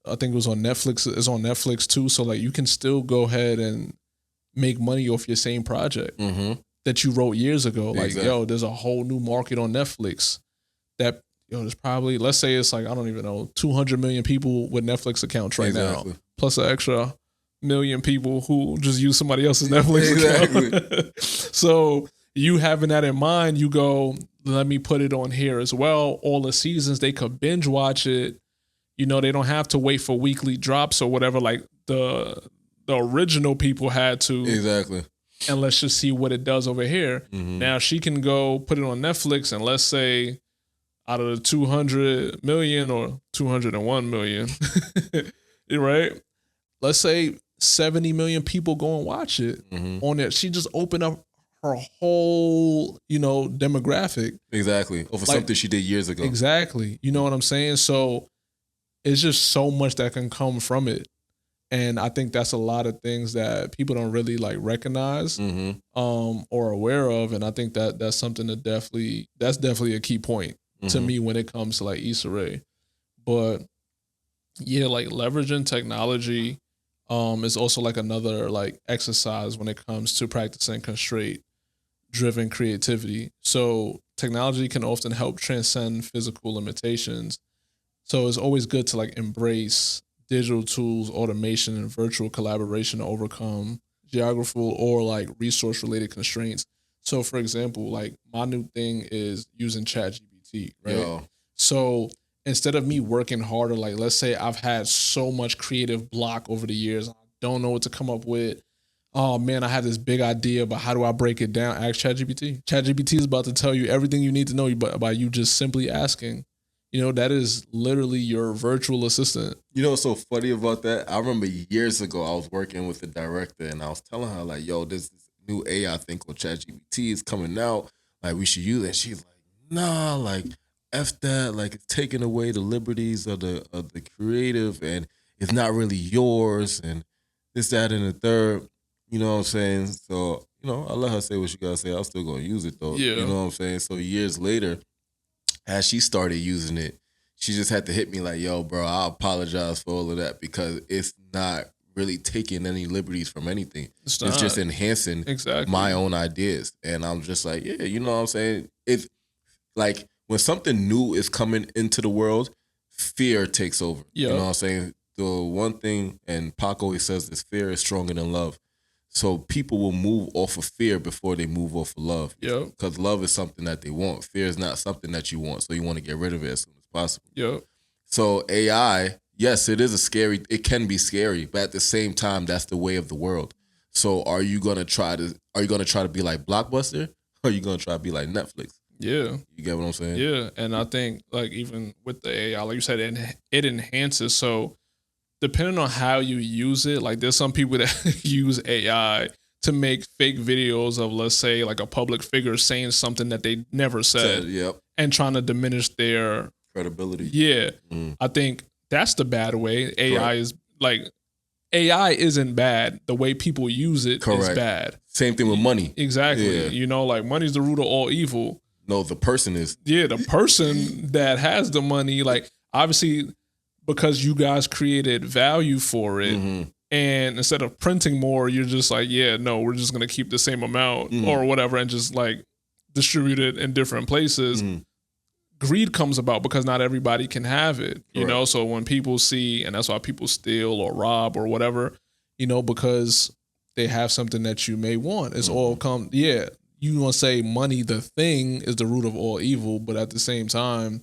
I think it was on Netflix. It's on Netflix too. So like you can still go ahead and make money off your same project that you wrote years ago. Like, yo, there's a whole new market on Netflix that, yo, there's probably, let's say it's like, I don't even know, 200 million people with Netflix accounts right now, plus an extra million people who just use somebody else's Netflix account. So you having that in mind, you go, let me put it on here as well. All the seasons, they could binge watch it. You know, they don't have to wait for weekly drops or whatever like the original people had to. Exactly. And let's just see what it does over here. Now she can go put it on Netflix and let's say out of the 200 million or 201 million, right? Let's say 70 million people go and watch it on there. She just opened up her whole, you know, demographic. Exactly. Over like, something she did years ago. Exactly. You know what I'm saying? So it's just so much that can come from it. And I think that's a lot of things that people don't really like recognize or aware of. And I think that that's something that that's definitely a key point to me when it comes to like Issa Rae. But yeah, like leveraging technology is also like another like exercise when it comes to practicing constraint driven creativity. So technology can often help transcend physical limitations. So it's always good to like embrace digital tools, automation, and virtual collaboration to overcome geographical or like resource related constraints. So for example, like my new thing is using ChatGPT, right? Yo. So instead of me working harder, like let's say I've had so much creative block over the years, I don't know what to come up with. Oh man, I have this big idea, but how do I break it down? Ask ChatGPT. ChatGPT is about to tell you everything you need to know by you just simply asking. You know, that is literally your virtual assistant. You know what's so funny about that? I remember years ago, I was working with a director and I was telling her, like, yo, this new AI thing called ChatGPT is coming out. Like, we should use it. And she's like, nah, like, F that. Like, it's taking away the liberties of the creative and it's not really yours and this, that, and the third. You know what I'm saying? So, you know, I let her say what she got to say. I'm still going to use it, though. Yeah. You know what I'm saying? So years later, as she started using it, she just had to hit me like, yo, bro, I apologize for all of that because it's not really taking any liberties from anything. It's just enhancing my own ideas. And I'm just like, yeah, you know what I'm saying? It's like when something new is coming into the world, fear takes over. Yeah. You know what I'm saying? The one thing, and Pac always says this, fear is stronger than love. So people will move off of fear before they move off of love. Yeah. Because love is something that they want. Fear is not something that you want. So you want to get rid of it as soon as possible. Yeah. So AI, yes, it can be scary, but at the same time, that's the way of the world. So are you gonna try to be like Blockbuster? Or are you gonna try to be like Netflix? Yeah. You get what I'm saying? Yeah. And I think like even with the AI, like you said, it enhances. So depending on how you use it, like there's some people that use AI to make fake videos of, let's say, like a public figure saying something that they never said and trying to diminish their credibility. Yeah. I think that's the bad way. AI is like AI isn't bad. The way people use it is bad. Same thing with money. Exactly. Yeah. You know, like money's the root of all evil. No, the person is. Yeah, the person that has the money, like obviously because you guys created value for it. And instead of printing more, you're just like, yeah, no, we're just going to keep the same amount or whatever and just like distribute it in different places. Greed comes about because not everybody can have it, you know? So when people see, and that's why people steal or rob or whatever, you know, because they have something that you may want. It's all you want to say money, the thing, is the root of all evil, but at the same time,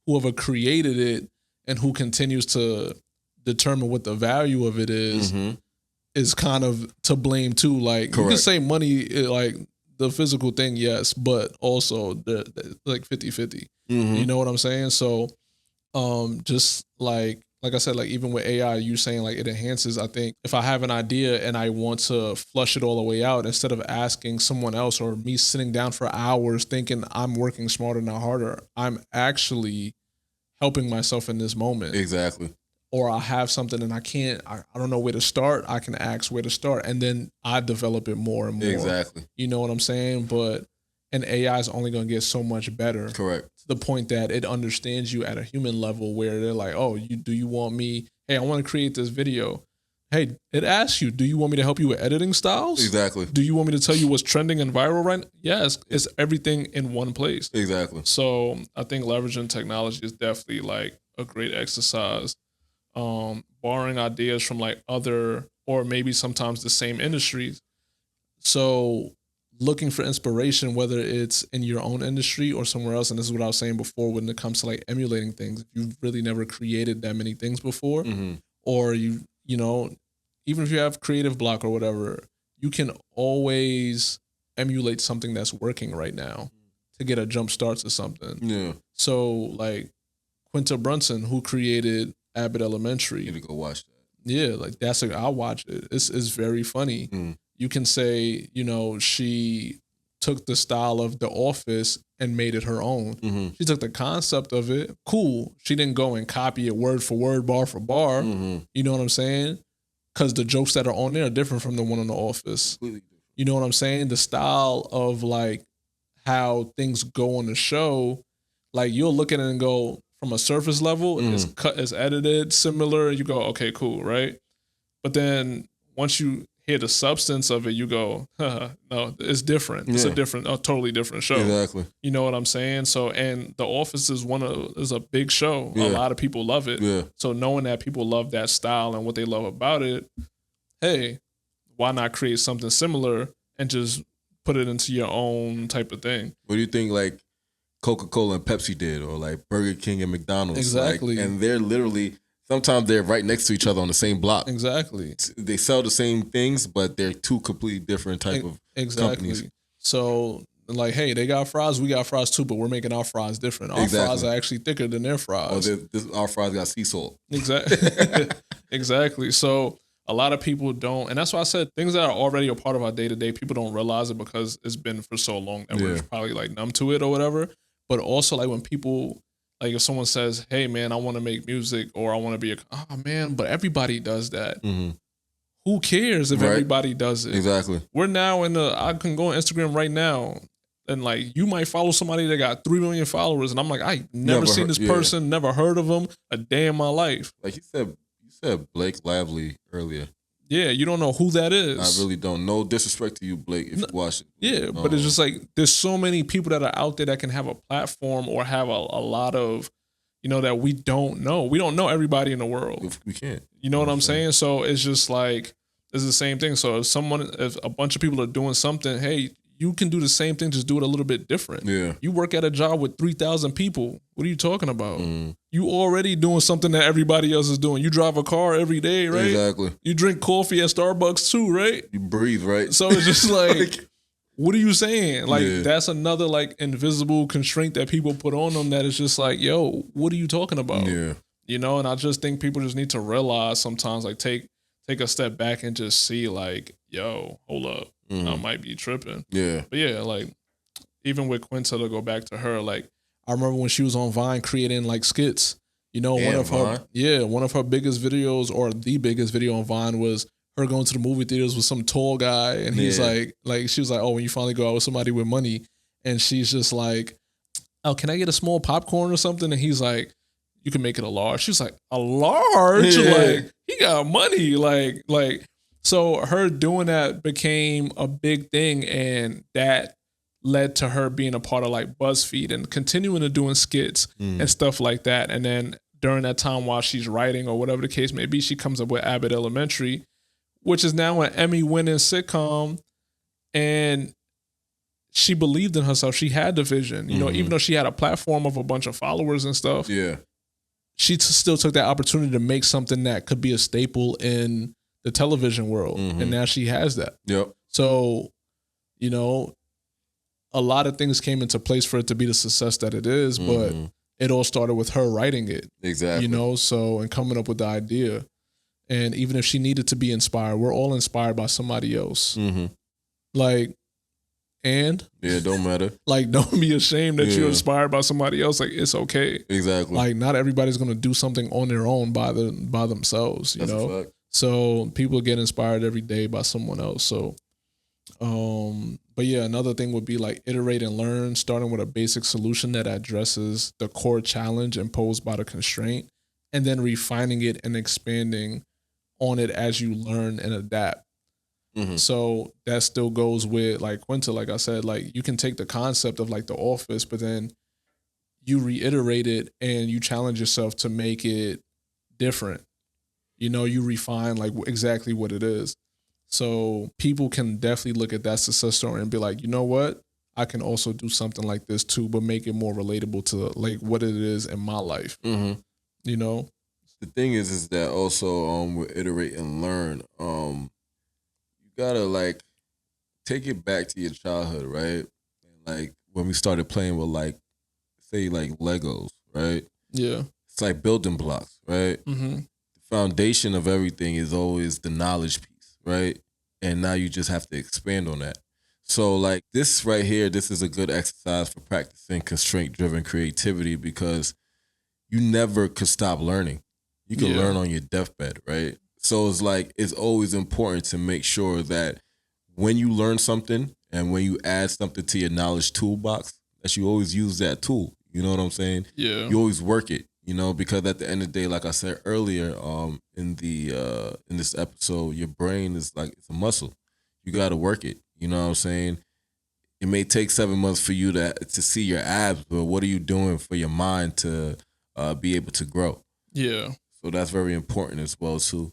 whoever created it and who continues to determine what the value of it is kind of to blame too. Like you can say money, like the physical thing, yes, but also the like 50-50. You know what I'm saying? So just like I said, like even with AI, you saying like it enhances. I think if I have an idea and I want to flush it all the way out, instead of asking someone else or me sitting down for hours thinking I'm working smarter, not harder, I'm actually helping myself in this moment. Exactly. Or I have something and I don't know where to start. I can ask where to start, and then I develop it more and more. Exactly. You know what I'm saying? And AI is only going to get so much better. Correct. To the point that it understands you at a human level, where they're like, oh, do you want me? Hey, I want to create this video. Hey, it asks you, do you want me to help you with editing styles? Exactly. Do you want me to tell you what's trending and viral right now? Yes, it's everything in one place. Exactly. So I think leveraging technology is definitely like a great exercise. Borrowing ideas from like other or maybe sometimes the same industries. So looking for inspiration, whether it's in your own industry or somewhere else. And this is what I was saying before when it comes to like emulating things. If you've really never created that many things before, or you know, even if you have creative block or whatever, you can always emulate something that's working right now to get a jump start to something. Yeah. So like Quinta Brunson, who created Abbott Elementary. You need to go watch that. Yeah, like I'll watch it. It's very funny. You can say, you know, she took the style of The Office and made it her own. She took the concept of it. Cool. She didn't go and copy it word for word, bar for bar. You know what I'm saying? Because the jokes that are on there are different from the one on The Office. You know what I'm saying? The style of like how things go on the show, like you'll look at it and go, from a surface level, it's cut, it's edited, similar. You go, okay, cool, right? But then once you hear the substance of it, you go, no, it's different. It's a totally different show. Exactly. You know what I'm saying? So, and The Office is a big show. A lot of people love it. Yeah. So knowing that people love that style and what they love about it, hey, why not create something similar and just put it into your own type of thing? What do you think, like, Coca-Cola and Pepsi did, or like Burger King and McDonald's? Exactly. Like, and they're literally, sometimes they're right next to each other on the same block. Exactly. They sell the same things, but they're two completely different type of companies. So, like, hey, they got fries, we got fries too, but we're making our fries different. Our fries are actually thicker than their fries. Our fries got sea salt. Exactly. Exactly. So a lot of people don't, and that's why I said things that are already a part of our day-to-day, people don't realize it because it's been for so long that we're probably like numb to it or whatever. But also, like, when people, like, if someone says, hey, man, I want to make music, or I want to be but everybody does that. Who cares if everybody does it? Exactly. We're now I can go on Instagram right now, and, like, you might follow somebody that got 3 million followers, and I'm like, I never seen this person, never heard of them a day in my life. Like you said Blake Lively earlier. Yeah, you don't know who that is. I really don't. No disrespect to you, Blake, if you watch it. Yeah, but it's just like there's so many people that are out there that can have a platform or have a lot of, you know, that we don't know. We don't know everybody in the world. We can't. You know what I'm saying? So it's just like, it's the same thing. So if a bunch of people are doing something, hey, you can do the same thing, just do it a little bit different. Yeah. You work at a job with 3,000 people. What are you talking about? You already doing something that everybody else is doing. You drive a car every day, right? Exactly. You drink coffee at Starbucks too, right? You breathe, right? So it's just like, what are you saying? Like, that's another like invisible constraint that people put on them that is just like, yo, what are you talking about? Yeah. You know, and I just think people just need to realize sometimes, like, take a step back and just see like, yo, hold up. I might be tripping. Yeah. But yeah, like, even with Quinta, to go back to her, like, I remember when she was on Vine creating like skits, You know, Damn, one of her biggest videos, or the biggest video on Vine, was her going to the movie theaters with some tall guy, and he's like she was like, oh, when you finally go out with somebody with money, and she's just like, oh, can I get a small popcorn or something? And he's like, you can make it a large. She's like, a large? Yeah. Like, he got money. Like, so her doing that became a big thing, and that led to her being a part of like BuzzFeed and continuing to doing skits and stuff like that. And then during that time while she's writing or whatever the case may be, she comes up with Abbott Elementary, which is now an Emmy-winning sitcom. And she believed in herself. She had the vision, you know, even though she had a platform of a bunch of followers and stuff. Yeah. She still took that opportunity to make something that could be a staple in the television world. And now she has that. Yep. So, you know, a lot of things came into place for it to be the success that it is, but it all started with her writing it. Exactly. You know, so, and coming up with the idea. And even if she needed to be inspired, we're all inspired by somebody else. Like, and yeah, don't matter. Like, don't be ashamed that you're inspired by somebody else. Like, it's okay. Exactly. Like, not everybody's gonna do something on their own by themselves. You That's know. a fact. So people get inspired every day by someone else. So, but yeah, another thing would be like iterate and learn, starting with a basic solution that addresses the core challenge imposed by the constraint, and then refining it and expanding on it as you learn and adapt. So that still goes with like Quinta, like I said, like you can take the concept of like The Office, but then you reiterate it and you challenge yourself to make it different. You know, you refine like exactly what it is. So people can definitely look at that success story and be like, you know what? I can also do something like this too, but make it more relatable to like what it is in my life. You know? The thing is that also with iterate and learn, you gotta like take it back to your childhood, right? Like when we started playing with like, say like Legos, right? Yeah. It's like building blocks, right? The foundation of everything is always the knowledge piece, right? And now you just have to expand on that. So like this right here, this is a good exercise for practicing constraint-driven creativity because you never could stop learning. You can learn on your deathbed, right? So it's like, it's always important to make sure that when you learn something and when you add something to your knowledge toolbox, that you always use that tool. You know what I'm saying? Yeah. You always work it, you know, because at the end of the day, like I said earlier, in this episode, your brain is like, it's a muscle. You got to work it. You know what I'm saying? It may take 7 months for you to see your abs, but what are you doing for your mind to be able to grow? Yeah. So that's very important as well too.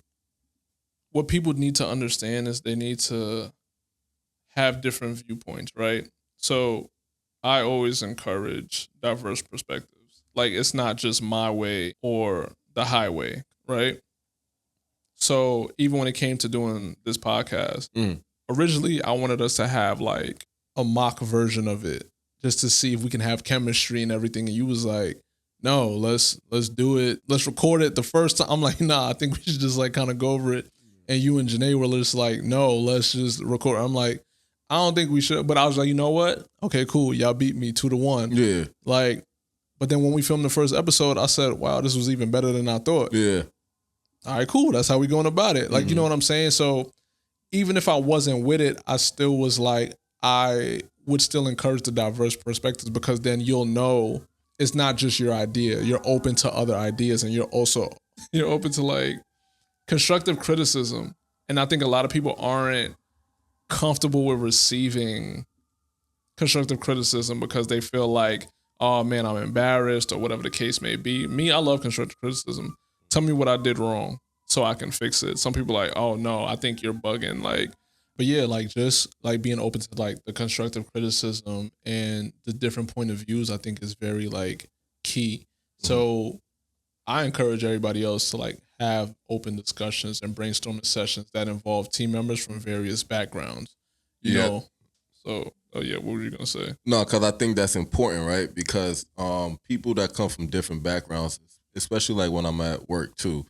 What people need to understand is they need to have different viewpoints, right? So I always encourage diverse perspectives. Like it's not just my way or the highway, right? So even when it came to doing this podcast, originally I wanted us to have like a mock version of it just to see if we can have chemistry and everything. And you was like, no, let's do it. Let's record it the first time. I'm like, nah, I think we should just like kind of go over it. And you and Janae were just like, no, let's just record. I'm like, I don't think we should. But I was like, you know what? Okay, cool. Y'all beat me 2-1. Yeah. Like, but then when we filmed the first episode, I said, wow, this was even better than I thought. Yeah. All right, cool. That's how we going about it. Like, you know what I'm saying? So even if I wasn't with it, I still was like, I would still encourage the diverse perspectives because then you'll know it's not just your idea. You're open to other ideas and you're open to like constructive criticism. And I think a lot of people aren't comfortable with receiving constructive criticism because they feel like, oh man, I'm embarrassed or whatever the case may be. Me, I love constructive criticism. Tell me what I did wrong so I can fix it. Some people are like, oh no, I think you're bugging. Like, but yeah, like just like being open to like the constructive criticism and the different point of views, I think is very like key. So I encourage everybody else to like have open discussions and brainstorming sessions that involve team members from various backgrounds. You know? So, what were you going to say? No, because I think that's important, right? Because people that come from different backgrounds, especially like when I'm at work too,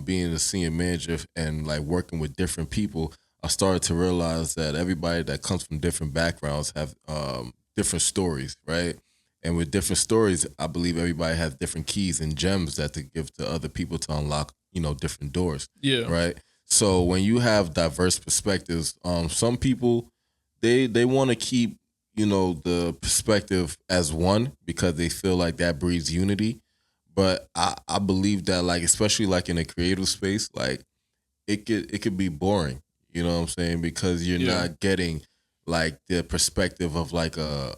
being a senior manager and like working with different people, I started to realize that everybody that comes from different backgrounds have different stories, right? And with different stories, I believe everybody has different keys and gems that to give to other people to unlock, different doors. Yeah. Right. So when you have diverse perspectives, some people they want to keep, the perspective as one because they feel like that breeds unity. But I believe that, like, especially like in a creative space, like it could be boring. You know what I'm saying? Because you're not getting like the perspective of like a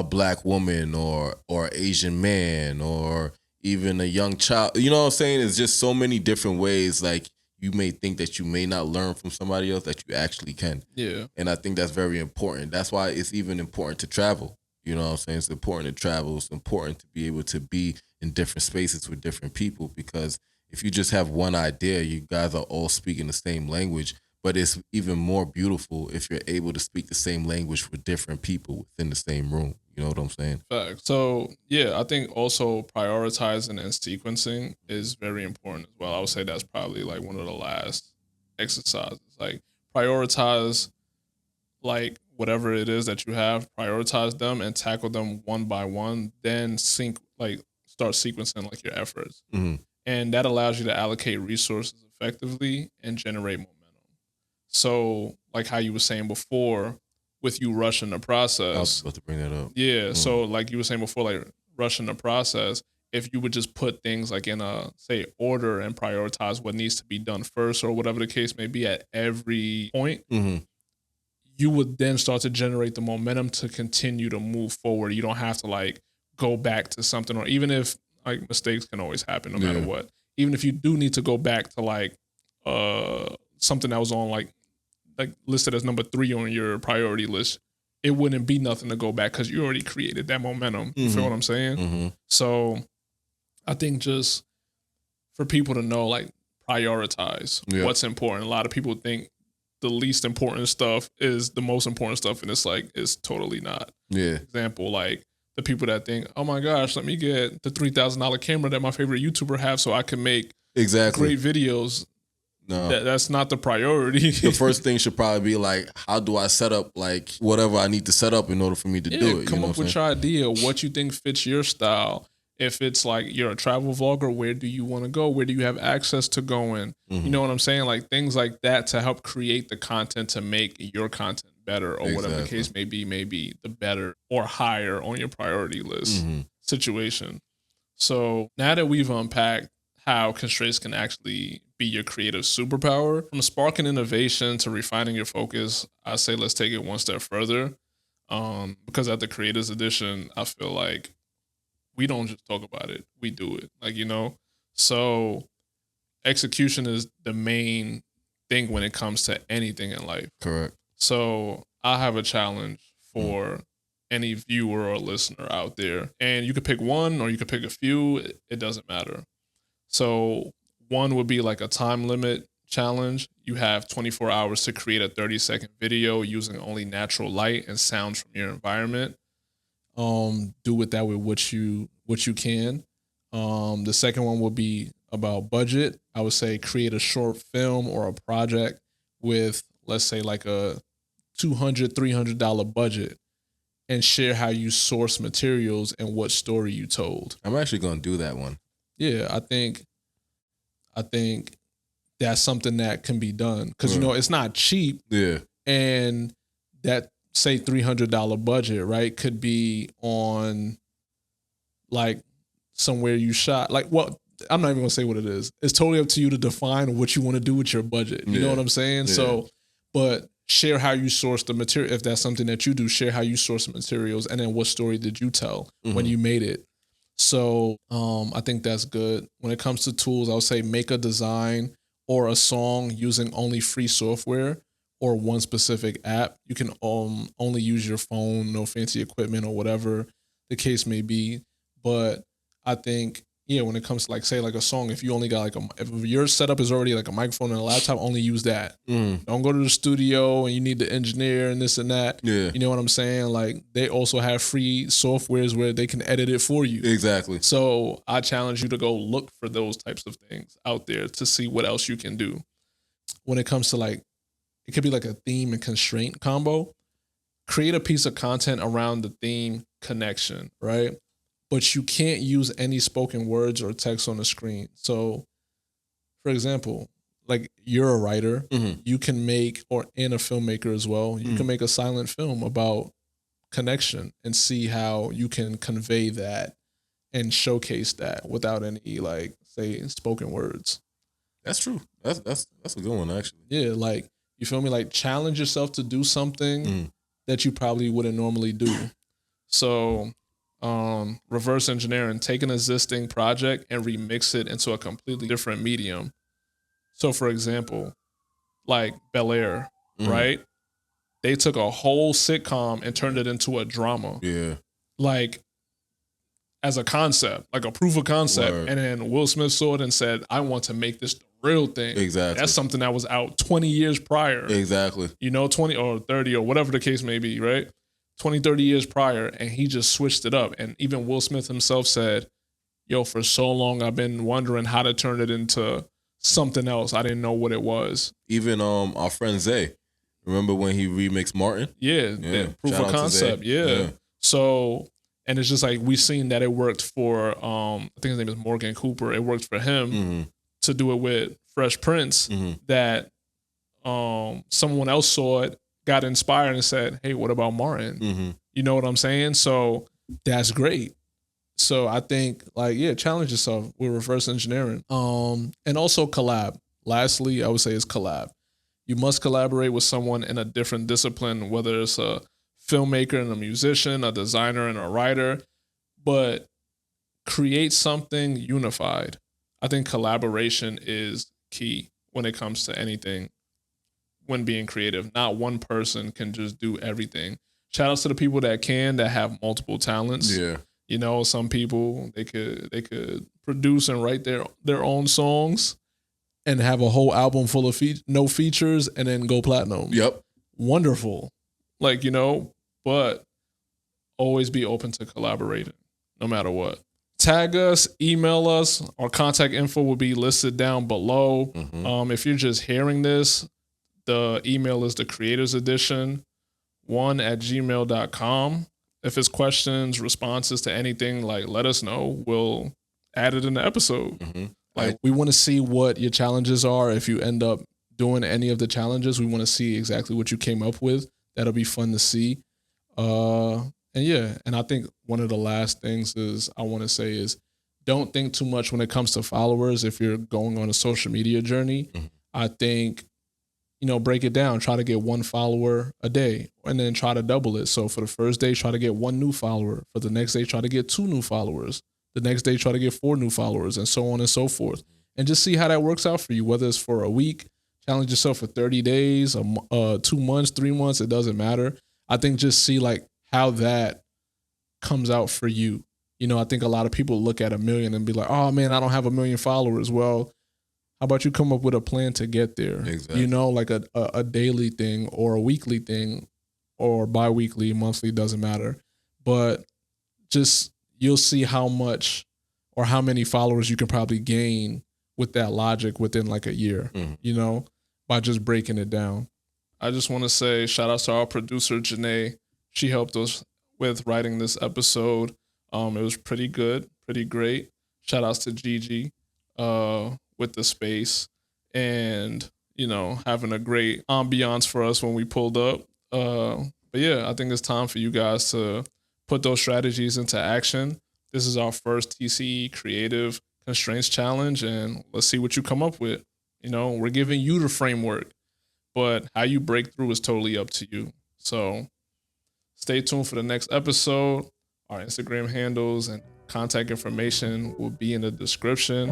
black woman or Asian man or even a young child. You know what I'm saying? It's just so many different ways. Like you may think that you may not learn from somebody else that you actually can. Yeah. And I think that's very important. That's why it's even important to travel. You know what I'm saying? It's important to travel. It's important to be able to be in different spaces with different people, because if you just have one idea, you guys are all speaking the same language. But it's even more beautiful if you're able to speak the same language with different people within the same room. You know what I'm saying? Fact. So, yeah, I think also prioritizing and sequencing is very important as well. I would say that's probably like one of the last exercises. Like prioritize like whatever it is that you have, prioritize them and tackle them one by one, then start sequencing like your efforts. Mm-hmm. And that allows you to allocate resources effectively and generate momentum. So, like how you were saying before, with you rushing the process. I was about to bring that up. Yeah. So, like you were saying before, like rushing the process, if you would just put things like in a, say, order and prioritize what needs to be done first or whatever the case may be at every point, you would then start to generate the momentum to continue to move forward. You don't have to like go back to something, or even if like mistakes can always happen no matter what. Even if you do need to go back to like something that was on like listed as number 3 on your priority list, it wouldn't be nothing to go back because you already created that momentum. You feel what I'm saying? So I think just for people to know, like, prioritize what's important. A lot of people think the least important stuff is the most important stuff, and it's like, it's totally not. Example, like the people that think, oh my gosh, let me get the $3,000 camera that my favorite YouTuber have so I can make great videos. No, that's not the priority. The first thing should probably be like, how do I set up like whatever I need to set up in order for me to do it? Come up with your idea, what you think fits your style. If it's like you're a travel vlogger, where do you want to go? Where do you have access to going? You know what I'm saying? Like things like that to help create the content to make your content better, or whatever the case may be the better or higher on your priority list situation. So now that we've unpacked how constraints can actually be your creative superpower, from sparking innovation to refining your focus, I say let's take it one step further. Because at the Creators Edition, I feel like we don't just talk about it, we do it. Like, you know, so execution is the main thing when it comes to anything in life. Correct. So I have a challenge for any viewer or listener out there. And you could pick one or you could pick a few. It doesn't matter. So one would be like a time limit challenge. You have 24 hours to create a 30-second video using only natural light and sounds from your environment. Do with that with what you can. The second one will be about budget. I would say create a short film or a project with, let's say, like a $200, $300 budget, and share how you source materials and what story you told. I'm actually going to do that one. Yeah, I think that's something that can be done because, you know, it's not cheap. Yeah. And that, say, $300 budget, right, could be on like somewhere you shot. Like, well, I'm not even gonna say what it is. It's totally up to you to define what you want to do with your budget. You know what I'm saying? Yeah. So, but share how you source the material. If that's something that you do, share how you source the materials, and then what story did you tell when you made it. So I think that's good. When it comes to tools, I would say make a design or a song using only free software or one specific app. You can only use your phone, no fancy equipment or whatever the case may be. But I think, yeah, when it comes to like, say, like a song, if you only got like if your setup is already like a microphone and a laptop, only use that. Don't go to the studio and you need the engineer and this and that. Yeah. You know what I'm saying? Like they also have free softwares where they can edit it for you. Exactly. So I challenge you to go look for those types of things out there to see what else you can do. When it comes to like, it could be like a theme and constraint combo. Create a piece of content around the theme connection, right? But you can't use any spoken words or text on the screen. So, for example, like you're a writer, you can make, and a filmmaker as well, you can make a silent film about connection and see how you can convey that and showcase that without any, like, say, spoken words. That's true. That's a good one, actually. Yeah, like, you feel me? Like, challenge yourself to do something that you probably wouldn't normally do. So, reverse engineering, take an existing project and remix it into a completely different medium. So, for example, like Bel Air, right? They took a whole sitcom and turned it into a drama. Yeah. Like, as a concept, like a proof of concept. Word. And then Will Smith saw it and said, I want to make this the real thing. Exactly. That's something that was out 20 years prior. Exactly. You know, 20 or 30 or whatever the case may be, right? 20, 30 years prior. And he just switched it up. And even Will Smith himself said, yo, for so long, I've been wondering how to turn it into something else. I didn't know what it was. Even our friend Zay, remember when he remixed Martin? Yeah. Proof Shout of out to concept. Zay. Yeah. So, and it's just like, we've seen that it worked for, I think his name is Morgan Cooper. It worked for him to do it with Fresh Prince, that someone else saw it, got inspired and said, hey, what about Martin? You know what I'm saying? So that's great. So I think, like, yeah, challenge yourself with reverse engineering. And also collab. Lastly, I would say is collab. You must collaborate with someone in a different discipline, whether it's a filmmaker and a musician, a designer and a writer, but create something unified. I think collaboration is key when it comes to anything when being creative. Not one person can just do everything. Shout out to the people that have multiple talents. Yeah. You know, some people, they could produce and write their own songs and have a whole album full of no features and then go platinum. Yep. Wonderful. Like, you know, but always be open to collaborating no matter what. Tag us, email us. Our contact info will be listed down below. If you're just hearing this, the email is the creators edition 1@gmail.com. If it's questions, responses to anything, like, let us know. We'll add it in the episode. Like, we want to see what your challenges are. If you end up doing any of the challenges, we want to see exactly what you came up with. That'll be fun to see. And yeah, and I think one of the last things I want to say is, don't think too much when it comes to followers. If you're going on a social media journey, I think, you know, break it down. Try to get 1 follower a day and then try to double it. So for the first day, try to get 1 new follower. For the next day, try to get 2 new followers. The next day, try to get 4 new followers, and so on and so forth. And just see how that works out for you, whether it's for a week, challenge yourself for 30 days, 2 months, 3 months, it doesn't matter. I think just see, like, how that comes out for you. You know, I think a lot of people look at 1 million and be like, oh man, I don't have 1 million followers. Well, how about you come up with a plan to get there? Exactly. You know, like a daily thing or a weekly thing or bi-weekly, monthly, doesn't matter. But just, you'll see how much or how many followers you can probably gain with that logic within like a year, you know, by just breaking it down. I just want to say shout out to our producer, Janae. She helped us with writing this episode. It was pretty good, pretty great. Shout outs to Gigi with the space and, you know, having a great ambiance for us when we pulled up. But yeah, I think it's time for you guys to put those strategies into action. This is our first TCE Creative Constraints Challenge, and let's see what you come up with. You know, we're giving you the framework, but how you break through is totally up to you. So stay tuned for the next episode. Our Instagram handles and contact information will be in the description,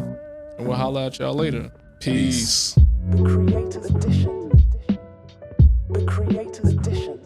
and we'll holla at y'all later. Peace. The Creators Edition. The Creators Edition.